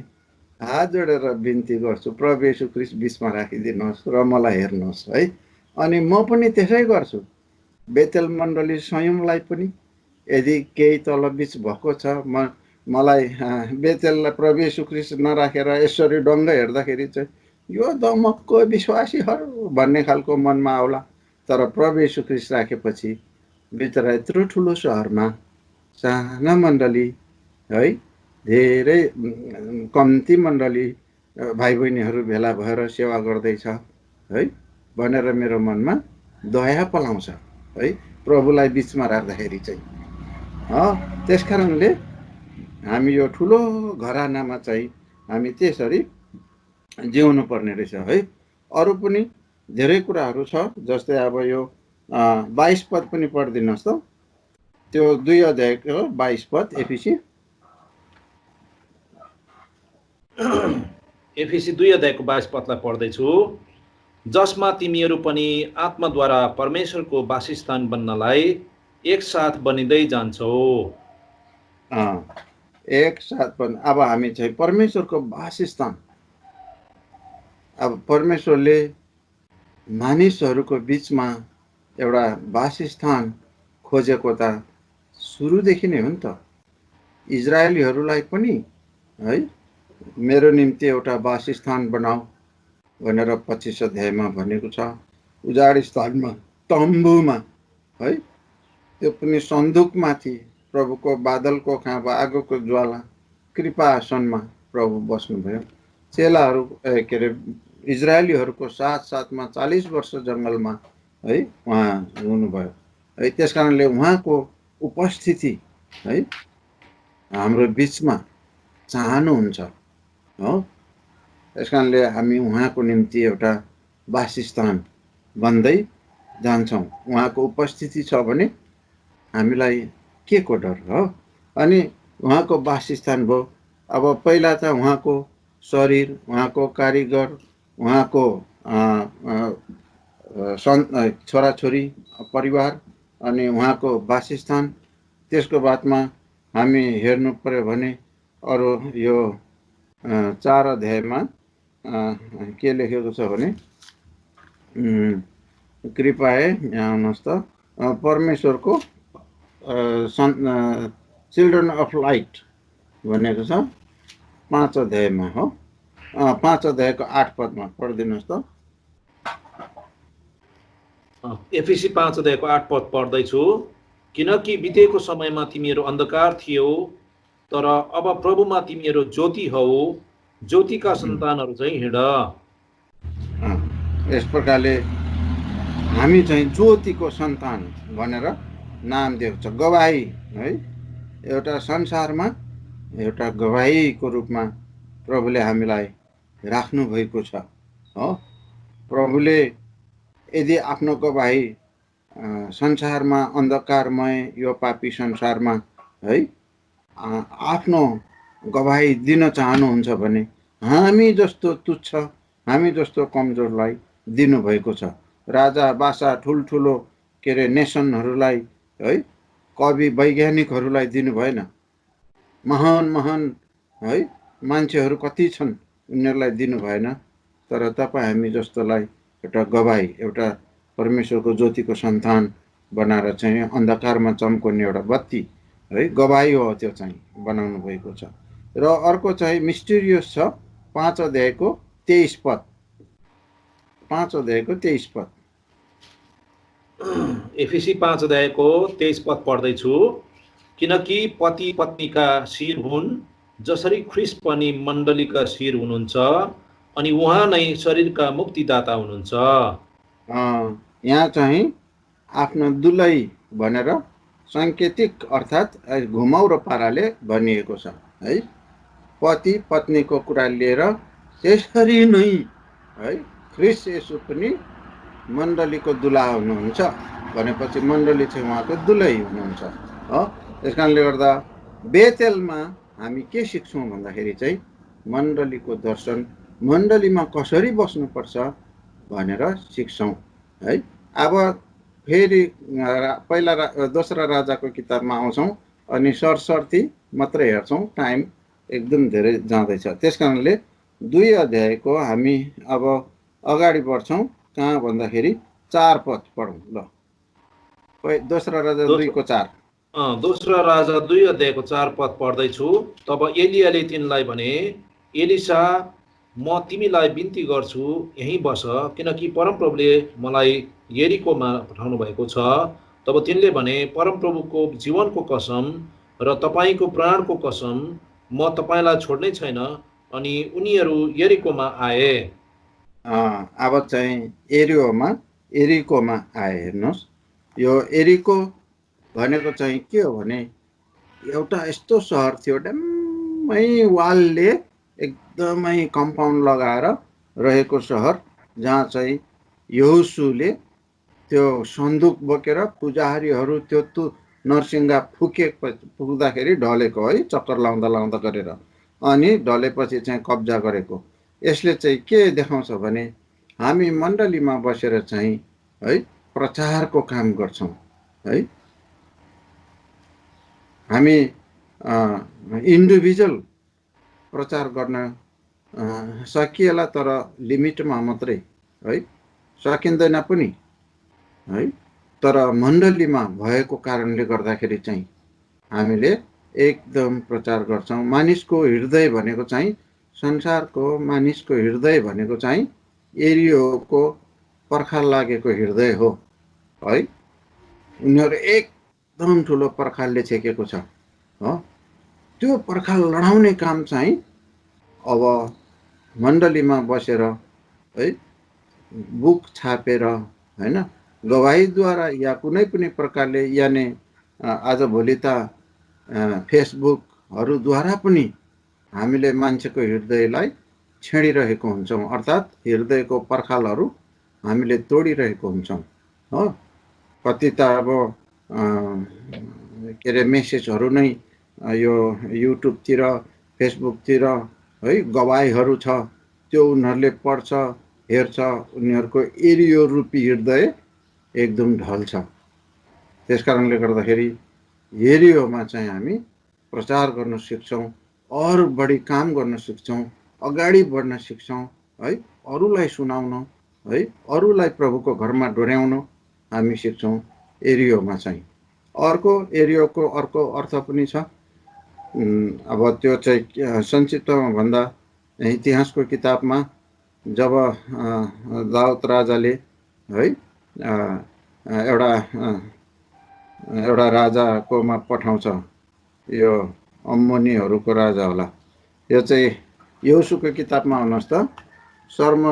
हात जोडेर बिन्ती गर्छु, प्रभु येशू ख्रीष्ट बिचमा राखिदिनुहोस् र मलाई हेर्नुहोस् है। अनि म पनि त्यसै गर्छु। बेतेल मण्डली स्वयंलाई पनि यदि केही तल बिच भएको छ, मलाई बेतेललाई प्रभु येशू ख्रीष्ट नराखेर यसरी डङ्ग हेर्दाखेरि चाहिँ यो दमकको विश्वासीहरू भन्ने खालको मनमा आउला। तर प्रभु येशू ख्रीष्ट राखेपछि बिचरा यत्रो ठुलो सहरमा साना मण्डली है, धेरै कम्ती मण्डली भाइ बहिनीहरू भेला भएर सेवा गर्दैछ है भनेर मेरो मनमा दया पलाउँछ है, प्रभुलाई बिचमा राख्दाखेरि चाहिँ। त्यस कारणले हामी यो ठुलो घरानामा चाहिँ हामी त्यसरी जिउनु पर्ने रहेछ है। अरू पनि धेरै कुराहरू छ, जस्तै अब यो 22 पद पनि पढिदिनुहोस् त, त्यो 2 अध्यायको 22 पद एफिसी। एफिसी 2 अध्यायको 22 पदलाई पढ्दैछु। जसमा तिमीहरू पनि आत्माद्वारा परमेश्वरको वासस्थान बन्नलाई एकसाथ बनिँदै जान्छौ। एकसाथ बन। अब हामी चाहिँ परमेश्वरको वासस्थान, अब परमेश्वरले मानिसहरूको बिचमा एउटा वासस्थान खोजेको त सुरुदेखि नै हो नि त। इजरायलीहरूलाई पनि है मेरो निम्ति एउटा वासस्थान बनाऊ भनेर 25 अध्यायमा भनेको छ। उजाड स्थानमा तम्बुमा है, त्यो पनि सन्दुकमाथि प्रभुको बादलको खाँबा आगोको ज्वाला कृपा आसनमा प्रभु बस्नुभयो। चेलाहरू के अरे इजरायलीहरूको साथ साथमा 40 वर्ष जङ्गलमा है उहाँ हुनुभयो है। त्यस कारणले उहाँको उपस्थिति है हाम्रो बिचमा चाहनुहुन्छ हो। त्यस कारणले हामी उहाँको निम्ति एउटा वासस्थान बन्दै जान्छौँ। उहाँको उपस्थिति छ भने हामीलाई के को डर हो। अनि उहाँको वासस्थान भयो। अब पहिला त उहाँको शरीर, उहाँको कारिगर, उहाँको छोराछोरी, परिवार अनि उहाँको वासस्थान। त्यसको बादमा हामी हेर्नु पर्यो भने अरू यो 4 अध्यायमा के लेखेको छ भने कृपया यहाँ आउनुहोस् त, परमेश्वरको चिल्ड्रन अफ लाइट भनेको छ 5 अध्यायमा हो। 5 अध्यायको 8 पदमा पढिदिनुहोस् त। एफिसी 5 अध्यायको 8 पद पढ्दैछु। किनकि बितेको समयमा तिमीहरू अन्धकार थियौ, तर अब प्रभुमा तिमीहरू ज्योति हौ, ज्योतिका सन्तानहरू चाहिँ हिँड। यस प्रकारले हामी चाहिँ ज्योतिको सन्तान भनेर नाम दिएको छ। गवाही है, एउटा संसारमा एउटा गवाहीको रूपमा प्रभुले हामीलाई राख्नु भएको छ हो। प्रभुले यदि आफ्नो गवाही संसारमा, अन्धकारमय यो पापी संसारमा है आफ्नो गवाही दिन चाहनुहुन्छ भने हामी जस्तो तुच्छ, हामी जस्तो कमजोरलाई दिनुभएको छ। राजा बासा ठुल्ठुलो के अरे नेसनहरूलाई है, कवि वैज्ञानिकहरूलाई दिनु भएन। महान महान है मान्छेहरू कति छन्, उनीहरूलाई दिनु भएन। तर तपाईँ हामी जस्तोलाई एउटा गवाही, एउटा परमेश्वरको ज्योतिको सन्तान बनाएर चाहिँ अन्धकारमा चम्कने एउटा बत्ती है, गवाही हो, त्यो चाहिँ बनाउनु भएको छ। र अर्को चाहिँ मिस्टिरियस छ 5 अध्यायको 23 पद। 5 अध्यायको 23 पद। एफिसी 5 अध्यायको 23 पद पढ्दैछु। किनकि पति पत्नीका शिर हुन्, जसरी ख्रीष्ट पनि मण्डलीका शिर हुनुहुन्छ, अनि उहाँ नै शरीरका मुक्तिदाता हुनुहुन्छ। यहाँ चाहिँ आफ्नो दुलै भनेर साङ्केतिक अर्थात् घुमाउरो पाराले भनिएको छ है। पति पत्नीको कुरा लिएर त्यसरी नै है ख्रीष्ट येशू पनि मण्डलीको दुला हुनुहुन्छ भनेपछि मण्डली चाहिँ उहाँको दुलै हुनुहुन्छ हो। त्यस कारणले गर्दा बेतेलमा हामी के सिक्छौँ भन्दाखेरि चाहिँ मण्डलीको दर्शन, मण्डलीमा कसरी बस्नुपर्छ भनेर सिक्छौँ है। अब फेरि पहिला दोस्रा राजाको किताबमा आउँछौँ अनि सरसर्ती मात्रै हेर्छौँ, टाइम एकदम धेरै जाँदैछ। त्यस कारणले 2 अध्यायको हामी अब अगाडि बढ्छौँ। कहाँ भन्दाखेरि 4 पद पढौँ ल। दोस्रा राजा 2को 4। दोस्रा राजा 2 अध्यायको 4 पद पढ्दैछु। तब एलियाले तिनलाई भने, एलिसा, म तिमीलाई बिन्ती गर्छु यहीँ बस, किनकि परमप्रभुले मलाई यरीकोमा पठाउनु भएको छ। तब तिनले भने, परमप्रभुको जीवनको कसम र तपाईँको प्राणको कसम, म तपाईँलाई छोड्ने छैन। अनि उनीहरू यरीकोमा आए। अब चाहिँ एरिकोमा आए। हेर्नुहोस्, यो एरिको भनेको चाहिँ के हो भने एउटा यस्तो सहर थियो, डम्मै वालले एकदमै कम्पाउन्ड लगाएर रहेको सहर, जहाँ चाहिँ यहोशूले त्यो सन्दुक बोकेर पुजारीहरू त्यो नरसिंगा पुग्दाखेरि ढलेको है, चक्कर लाउँदा लाउँदा गरेर, अनि ढलेपछि चाहिँ कब्जा गरेको। यसले चाहिँ के देखाउँछ भने हामी मण्डलीमा बसेर चाहिँ है प्रचारको काम गर्छौँ है। हामी इन्डिभिजुअल प्रचार गर्न सकिएला, तर लिमिटमा मात्रै है, सकिँदैन पनि है। तर मण्डलीमा भएको कारणले गर्दाखेरि चाहिँ हामीले एकदम प्रचार गर्छौँ। मानिसको हृदय भनेको चाहिँ, संसारको मानिसको हृदय भनेको चाहिँ एरियोको पर्खाल लागेको हृदय हो है। उनीहरू एकदम ठुलो पर्खालले छेकेको छ हो। त्यो पर्खाल लडाउने काम चाहिँ अब मण्डलीमा बसेर है, बुक छापेर हैन, गवाहीद्वारा या कुनै पनि प्रकारले, यानि आजभोलि त फेसबुकहरूद्वारा पनि हामीले मान्छेको हृदयलाई छेडिरहेको हुन्छौँ, अर्थात् हृदयको पर्खालहरू हामीले तोडिरहेको हुन्छौँ हो। कति त अब के अरे मेसेजहरू नै यो युट्युबतिर फेसबुकतिर है गवाईहरू छ, त्यो उनीहरूले पढ्छ हेर्छ, उनीहरूको एरियो रूपी हृदय एकदम ढल्छ। त्यस कारणले गर्दाखेरि एरियोमा चाहिँ हामी प्रचार गर्न सिक्छौँ, अरू बढी काम गर्न सिक्छौँ, अगाडि बढ्न सिक्छौँ है, अरूलाई सुनाउन है, अरूलाई प्रभुको घरमा डोर्याउन हामी सिक्छौँ एरियोमा चाहिँ। अर्को एरियोको अर्को अर्थ पनि छ। अब त्यो चाहिँ संक्षिप्तमा भन्दा इतिहासको किताबमा जब दाउद राजाले है एउटा राजाकोमा पठाउँछ, यो अम्मोनीहरूको राजा होला। यो चाहिँ यहोशूको किताबमा आउनुहोस् त, सर्म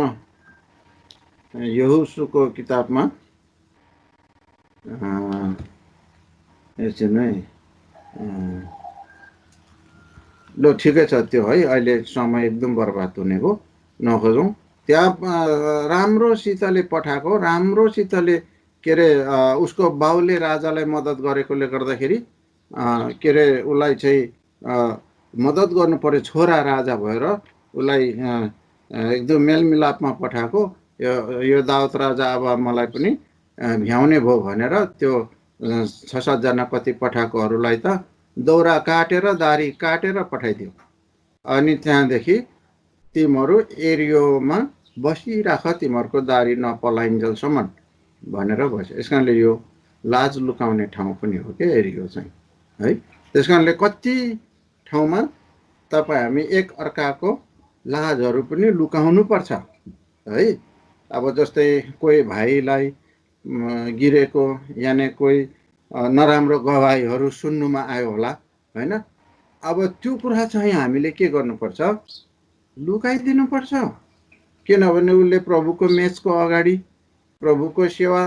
यहोशूको किताबमा एकछिन है, ल ठिकै छ त्यो है, अहिले समय एकदम बर्बाद हुने भयो, नखोजौँ। त्यहाँ राम्रोसितले पठाएको, राम्रोसितले के अरे उसको बाउले राजालाई मद्दत गरेकोले गर्दाखेरि के अरे उसलाई चाहिँ मद्दत गर्नु पर्यो, छोरा राजा भएर उसलाई एकदम मेलमिलापमा पठाएको। यो दाउद राजा अब मलाई पनि भ्याउने भयो भनेर त्यो 6-7 जना कति पठाएकोहरूलाई त दौरा काटेर दारी काटेर पठाइदियो। अनि त्यहाँदेखि तिमीहरू एरियोमा बसिराख, तिमीहरूको दारी नपलाइन्जेलसम्म भनेर बस्यो। यस कारणले यो लाज लुकाउने ठाउँ पनि हो क्या एरियो चाहिँ है। त्यस कारणले कति ठाउँमा तपाईँ हामी एक अर्काको लाजहरू पनि लुकाउनु पर्छ है। अब जस्तै कोही भाइलाई गिरेको यानि कोही नराम्रो गवाईहरू सुन्नुमा आयो होला होइन, अब त्यो कुरा चाहिँ हामीले के गर्नुपर्छ, लुकाइदिनुपर्छ। किनभने उसले प्रभुको मेचको अगाडि, प्रभुको सेवा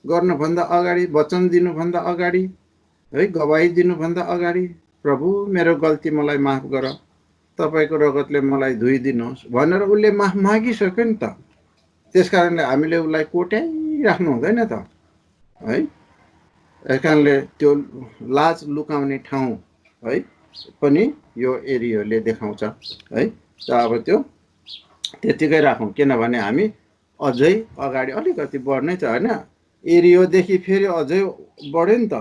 गर्नुभन्दा अगाडि, वचन दिनुभन्दा अगाडि है, गवाई दिनुभन्दा अगाडि प्रभु मेरो गल्ती मलाई माफ गर, तपाईँको रगतले मलाई धोइदिनुहोस् भनेर उसले माफ मागिसक्यो नि त। त्यस कारणले हामीले उसलाई कोट्याइराख्नु हुँदैन त है। यस कारणले त्यो लाज लुकाउने ठाउँ है पनि यो एरियोले देखाउँछ है। त अब त्यो त्यतिकै राखौँ, किनभने हामी अझै अगाडि अलिकति बढ्नै छ होइन, एरियोदेखि फेरि अझै बढ्यो नि त।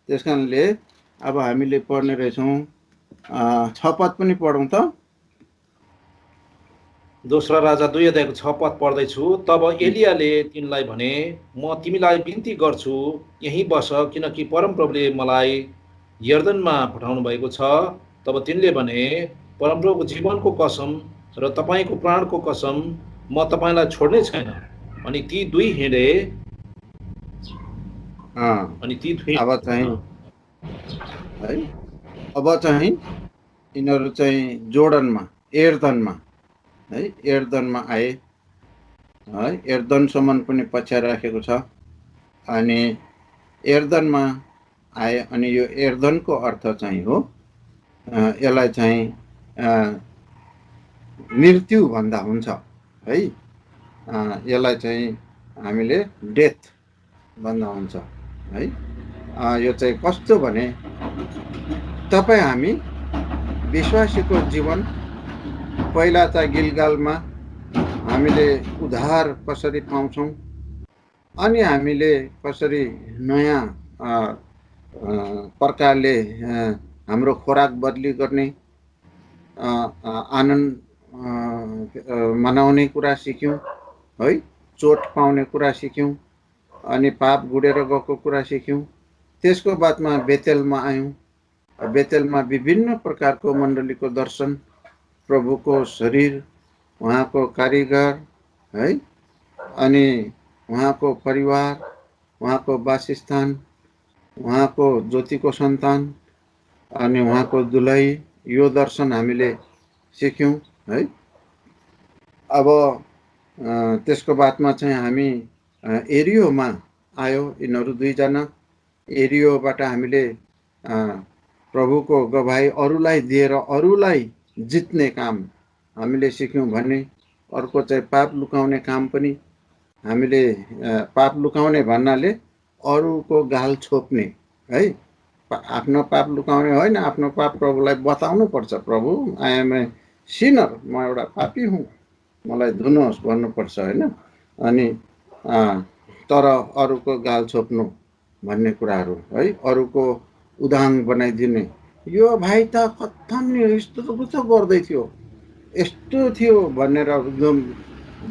त्यस कारणले अब हामीले पढ्ने रहेछौँ 6 पद पनि पढौँ त। दोस्रो राजा 2:6 पढ्दैछु। तब एलियाले तिनलाई भने, म तिमीलाई बिन्ती गर्छु यहीँ बस, किनकि परमप्रभुले मलाई यर्दनमा पठाउनु भएको छ। तब तिनले भने, परमप्रभुको जीवनको कसम र तपाईँको प्राणको कसम, म तपाईँलाई छोड्ने छैन। अनि ती दुई हिँडे। अब चाहिँ है, अब चाहिँ यिनीहरू चाहिँ जोर्डनमा एर्दनमा है, एर्दनमा आए है। एर्दनसम्म पनि पछ्या राखेको छ। अनि एर्दनमा आए। अनि यो एर्दनको अर्थ चाहिँ हो, यसलाई चाहिँ मृत्यु भन्दा हुन्छ है। यसलाई चाहिँ हामीले डेथ भन्दा हुन्छ है। यो चाहिँ कस्तो भने, तपाईँ हामी विश्वासीको जीवन पहिला त गिलगालमा हामीले उद्धार कसरी पाउँछौँ, अनि हामीले कसरी नयाँ प्रकारले हाम्रो खोराक बदली गर्ने, आनन्द मनाउने कुरा सिक्यौँ है, चोट पाउने कुरा सिक्यौँ, अनि पाप गुडेर गएको कुरा सिक्यौँ। त्यसको बादमा बेतेलमा आयौँ। बेतेलमा विभिन्न प्रकारको मण्डलीको दर्शन, प्रभुको शरीर, उहाँको कारिगर है, अनि उहाँको परिवार, उहाँको वासस्थान, उहाँको ज्योतिको सन्तान, अनि उहाँको दुलही, यो दर्शन हामीले सिक्यौँ है। अब त्यसको बादमा चाहिँ हामी एरियोमा आयो। यिनीहरू दुईजना एरियोबाट हामीले प्रभुको गवाई अरूलाई दिएर अरूलाई जित्ने काम हामीले सिक्यौँ भने अर्को चाहिँ पाप लुकाउने काम पनि हामीले पाप लुकाउने भन्नाले अरूको गाल छोप्ने है, आफ्नो पाप लुकाउने होइन, आफ्नो पाप प्रभुलाई बताउनु पर्छ। प्रभु आई एम ए सिनर, म एउटा पापी हुँ, मलाई धुनुहोस् भन्नुपर्छ होइन। अनि तर अरूको गाल छोप्नु भन्ने कुराहरू है, अरूको उदाहरण बनाइदिने, यो भाइ त कथम नि यस्तो त कस्तो गर्दै थियो, यस्तो थियो भनेर एकदम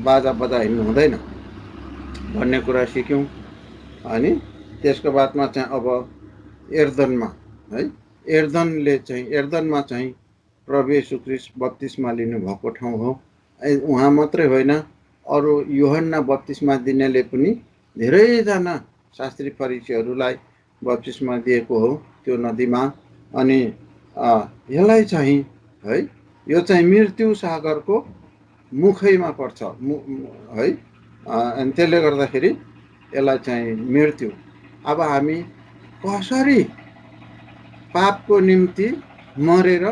बाजा बजा हिँड्नु हुँदैन भन्ने कुरा सिक्यौँ। अनि त्यसको बादमा चाहिँ अब एर्दनमा है, एर्दनमा चाहिँ प्रभु येशू ख्रीष्ट बत्तिस्मा लिनुभएको ठाउँ हो। उहाँ मात्रै होइन, अरू यूहन्ना बत्तिस्मा दिनेले पनि धेरैजना शास्त्री फरिसीहरूलाई बत्तिस्मा दिएको हो त्यो नदीमा। अनि यसलाई चाहिँ है, यो चाहिँ मृत्यु सागरको मुखैमा पर्छ है। अनि त्यसले गर्दाखेरि यसलाई चाहिँ मृत्यु। अब हामी कसरी पापको निम्ति मरेर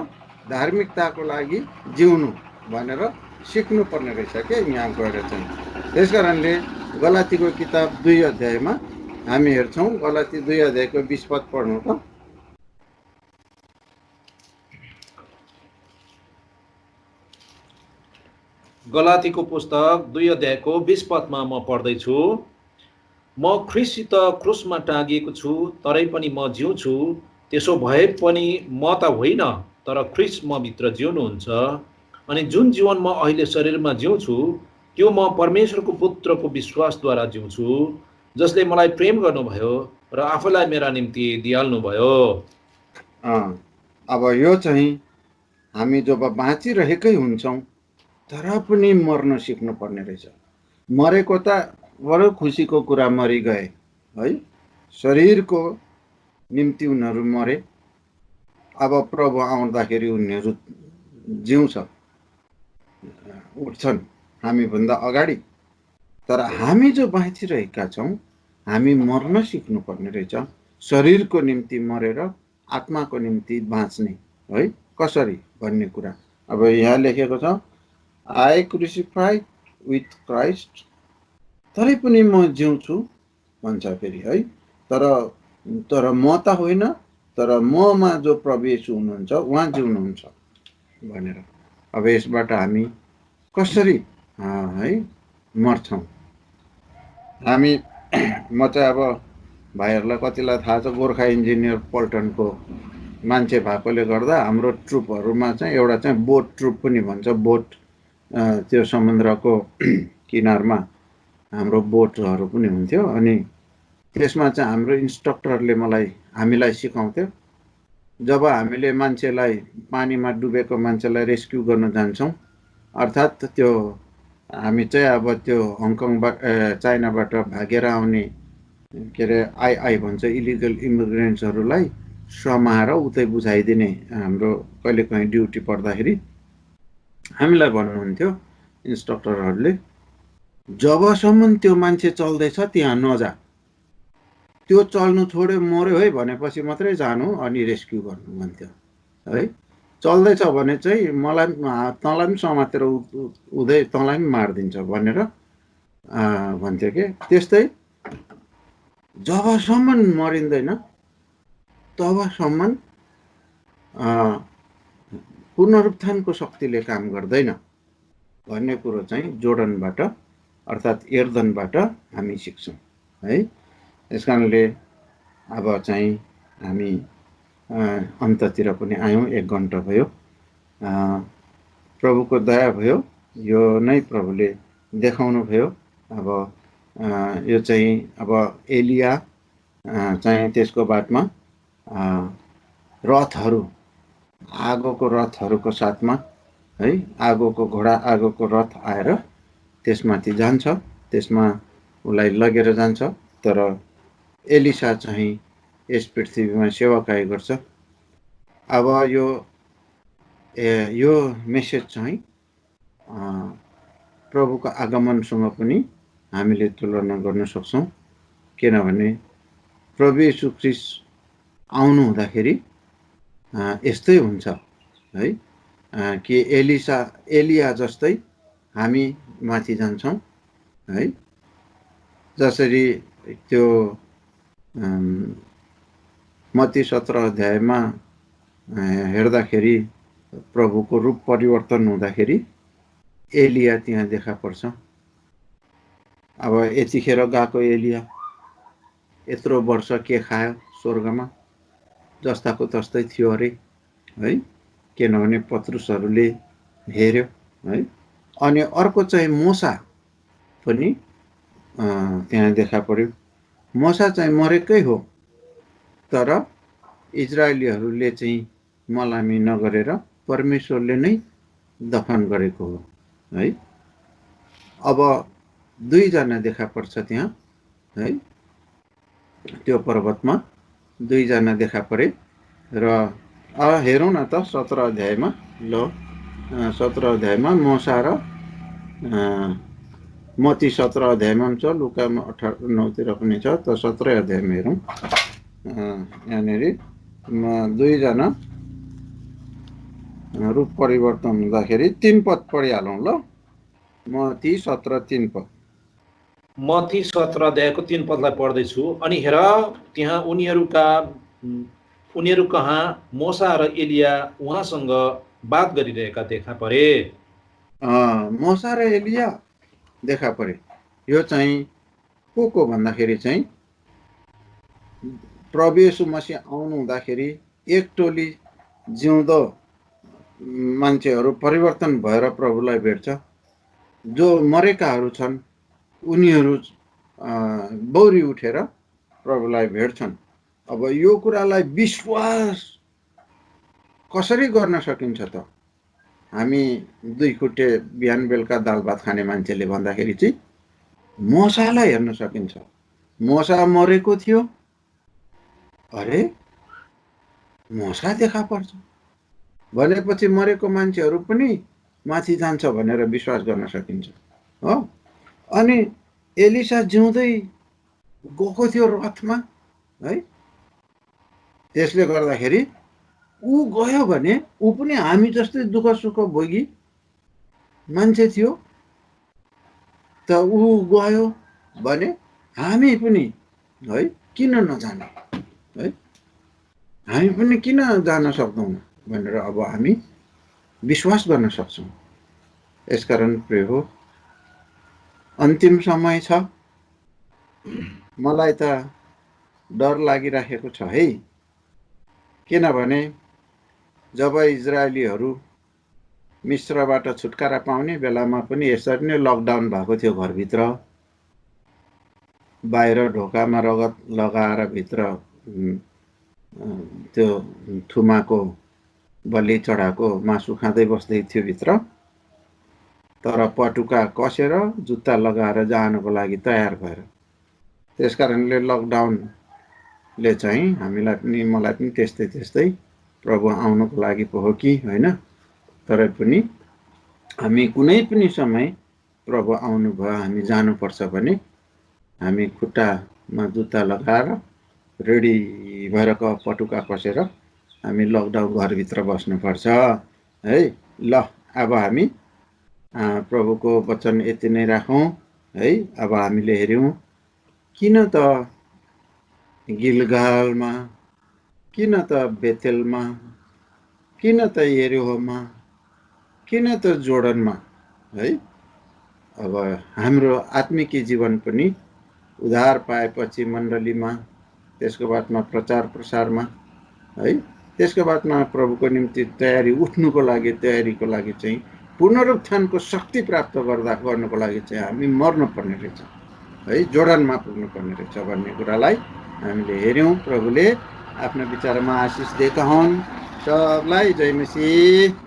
धार्मिकताको लागि जिउनु भनेर सिक्नुपर्ने रहेछ क्या यहाँ गएर चाहिँ। त्यस कारणले गलातीको किताब 2 अध्यायमा हामी हेर्छौँ। गलाती 2 अध्यायको 20 पद पढ्नु त। गलातीको पुस्तक 2 अध्यायको 20 पदमा म पढ्दैछु। म ख्रीष्टसित क्रुसमा टाँगिएको छु, तरै पनि म जिउँछु, त्यसो भए पनि म त होइन तर ख्रीष्ट म भित्र जिउनुहुन्छ। अनि जुन जीवन म अहिले शरीरमा जिउँछु त्यो म परमेश्वरको पुत्रको विश्वासद्वारा जिउँछु, जसले मलाई प्रेम गर्नुभयो र आफूलाई मेरा निम्ति दिइहाल्नुभयो। अब यो चाहिँ हामी जब बाँचिरहेकै हुन्छौँ तर पनि मर्न सिक्नुपर्ने रहेछ। मरेको त बडो खुसीको कुरा, मरिगए है, शरीरको निम्ति उनीहरू मरे। अब प्रभु आउँदाखेरि उनीहरू जिउँछ, उठ्छन् हामीभन्दा अगाडि। तर हामी जो बाँचिरहेका छौँ हामी मर्न सिक्नुपर्ने रहेछ। शरीरको निम्ति मरेर आत्माको निम्ति बाँच्ने है, कसरी भन्ने कुरा अब यहाँ लेखेको छ। आई क्रुसिफाई विथ क्राइस्ट, तरै पनि म जिउँछु भन्छ फेरि है। तर म त होइन, तर ममा जो प्रभु येशू हुनुहुन्छ उहाँ जिउनुहुन्छ भनेर। अब यसबाट हामी कसरी है मर्छौँ? हामी म चाहिँ अब भाइहरूलाई कतिलाई थाहा छ, गोर्खा इन्जिनियर पल्टनको मान्छे भएकोले गर्दा हाम्रो ट्रुपहरूमा चाहिँ एउटा चाहिँ बोट ट्रुप पनि भन्छ। बोट त्यो समुद्रको किनारमा हाम्रो बोटहरू पनि हुन्थ्यो। अनि त्यसमा चाहिँ हाम्रो इन्स्ट्रक्टरले हामीलाई सिकाउँथ्यो। जब हामीले मान्छेलाई पानीमा डुबेको मान्छेलाई रेस्क्यु गर्न जान्छौँ, अर्थात् त्यो हामी चाहिँ अब त्यो हङकङबाट चाइनाबाट भागेर आउने के अरे आई भन्छ इलिगल इमिग्रेन्ट्सहरूलाई समाएर उतै बुझाइदिने हाम्रो कहिले काहीँ ड्युटी पर्दाखेरि हामीलाई भन्नुहुन्थ्यो इन्स्ट्रक्टरहरूले, जबसम्म त्यो मान्छे चल्दैछ त्यहाँ नजा, त्यो चल्नु छोड्यो मर्यो है भनेपछि मात्रै जानु अनि रेस्क्यु गर्नु भन्थ्यो है। चल्दैछ भने चाहिँ मलाई तँलाई पनि समातेर उधै तँलाई पनि मारिदिन्छ भनेर भन्थ्यो कि। त्यस्तै जबसम्म मरिँदैन तबसम्म पुनरुत्थानको शक्तिले काम गर्दैन भन्ने कुरो चाहिँ जोर्डनबाट अर्थात् एर्दनबाट हामी सिक्छौँ है। त्यस कारणले अब चाहिँ हामी अन्ततिर पनि आयौँ। 1 घन्टा भयो। प्रभुको दया भयो, यो नै प्रभुले देखाउनु भयो। अब यो चाहिँ अब एलिया चाहिँ त्यसको बादमा रथहरू, आगोको रथहरूको साथमा है, आगोको घोडा आगोको रथ आएर त्यसमाथि जान्छ, त्यसमा उसलाई लगेर जान्छ। तर एलिसा चाहिँ यस पृथ्वीमा सेवाकाई गर्छ। अब यो मेसेज चाहिँ प्रभुको आगमनसँग पनि हामीले तुलना गर्न सक्छौँ। किनभने प्रभु येशू ख्रीष्ट आउनु हुँदाखेरि यस्तै हुन्छ है। कि एलिया जस्तै हामी माथि जान्छौँ है। जसरी त्यो मत्ती 17 अध्यायमा हेर्दाखेरि प्रभुको रूप परिवर्तन हुँदाखेरि एलिया त्यहाँ देखा पर्छ। अब यतिखेर गएको एलिया यत्रो वर्ष के खायो स्वर्गमा, जस्ताको तस्तै थियो अरे है, किनभने पत्रुसहरूले हेर्यो है। अनि अर्को चाहिँ मोसा पनि त्यहाँ देखा पर्यो। मोसा चाहिँ मरेकै हो, तर इजरायलीहरूले चाहिँ मलामी नगरेर परमेश्वरले नै दफन गरेको हो है। अब दुईजना देखा पर्छ त्यहाँ है, त्यो पर्वतमा दुईजना देखा परे। र हेरौँ न त 17 अध्यायमा, ल 17 अध्यायमा मोसा र मत्ती 17 अध्यायमा पनि छ, लुकामा 18-9 पनि छ, त 17 अध्यायमा हेरौँ। यहाँनिर दुईजना रूप परिवर्तन हुँदाखेरि 3 पद पढिहालौँ ल। मत्ती 17 3 पद। मत्ती 17 अध्यायको 3 पदलाई पढ्दैछु। अनि हेर, त्यहाँ उनीहरू कहाँ मोसा र एलिया उहाँसँग बात गरिरहेका देखा परे। मोसा र एलिया देखा परे। यो चाहिँ को भन्दाखेरि चाहिँ प्रभु येशू मसीह आउनु हुँदाखेरि एक टोली जिउँदो मान्छेहरू परिवर्तन भएर प्रभुलाई भेट्छ। जो मरेकाहरू छन् उनीहरू बौरी उठेर प्रभुलाई भेट्छन्। अब यो कुरालाई विश्वास कसरी गर्न सकिन्छ त? हामी 2 खुट्टे बिहान बेलुका दाल भात खाने मान्छेले भन्दाखेरि चाहिँ मोसालाई हेर्न सकिन्छ। मोसा मरेको थियो, अरे मोसा देखा पर्छ भनेपछि मरेको मान्छेहरू पनि माथि जान्छ भनेर विश्वास गर्न सकिन्छ हो। अनि एलिसा जिउँदै गएको थियो रथमा है, त्यसले गर्दाखेरि ऊ गयो भने ऊ पनि हामी जस्तै दुःख सुख भोगी मान्छे थियो, त ऊ गयो भने हामी पनि है किन नजाने है, हामी पनि किन जान सक्दैनौँ भनेर अब हामी विश्वास गर्न सक्छौँ। यसकारण प्रिय हो, अन्तिम समय छ। मलाई त डर लागिराखेको छ है, किनभने जब इजरायलीहरू मिस्रबाट छुटकारा पाउने बेलामा पनि यसरी नै लकडाउन भएको थियो। घरभित्र बाहिर ढोकामा रगत लगाएर भित्र त्यो थुमाको बलि चढाएको मासु खाँदै बस्दै थियो भित्र। तर पटुका कसेर जुत्ता लगाएर जानको लागि तयार भएर। त्यसकारणले लकडाउनले चाहिँ हामीलाई पनि मलाई पनि त्यस्तै प्रभु आउनुको लागि पो हो कि होइन, तर पनि हामी कुनै पनि समय प्रभु आउनुभयो हामी जानुपर्छ भने हामी खुट्टामा जुत्ता लगाएर रेडी भएर पटुका कसेर हामी लकडाउन घरभित्र बस्नुपर्छ है। ल अब हामी प्रभुको वचन यति नै राखौँ है। अब हामीले हेऱ्यौँ किन त गिलगालमा, किन त बेतेलमा, किन त यरीहोमा, किन त जोर्डनमा है। अब हाम्रो आत्मिक जीवन पनि उद्धार पाएपछि मण्डलीमा, त्यसको बादमा प्रचार प्रसारमा है, त्यसको बादमा प्रभुको निम्ति तयारी उठ्नुको लागि तयारीको लागि चाहिँ पुनरुत्थानको शक्ति प्राप्त गर्नको लागि चाहिँ हामी मर्नुपर्ने रहेछ है, जोर्डनमा पुग्नुपर्ने रहेछ भन्ने कुरालाई हामीले हेऱ्यौँ। प्रभुले आफ्नो विचारमा आशिष दिएका हुन्। सबलाई जय मसीह।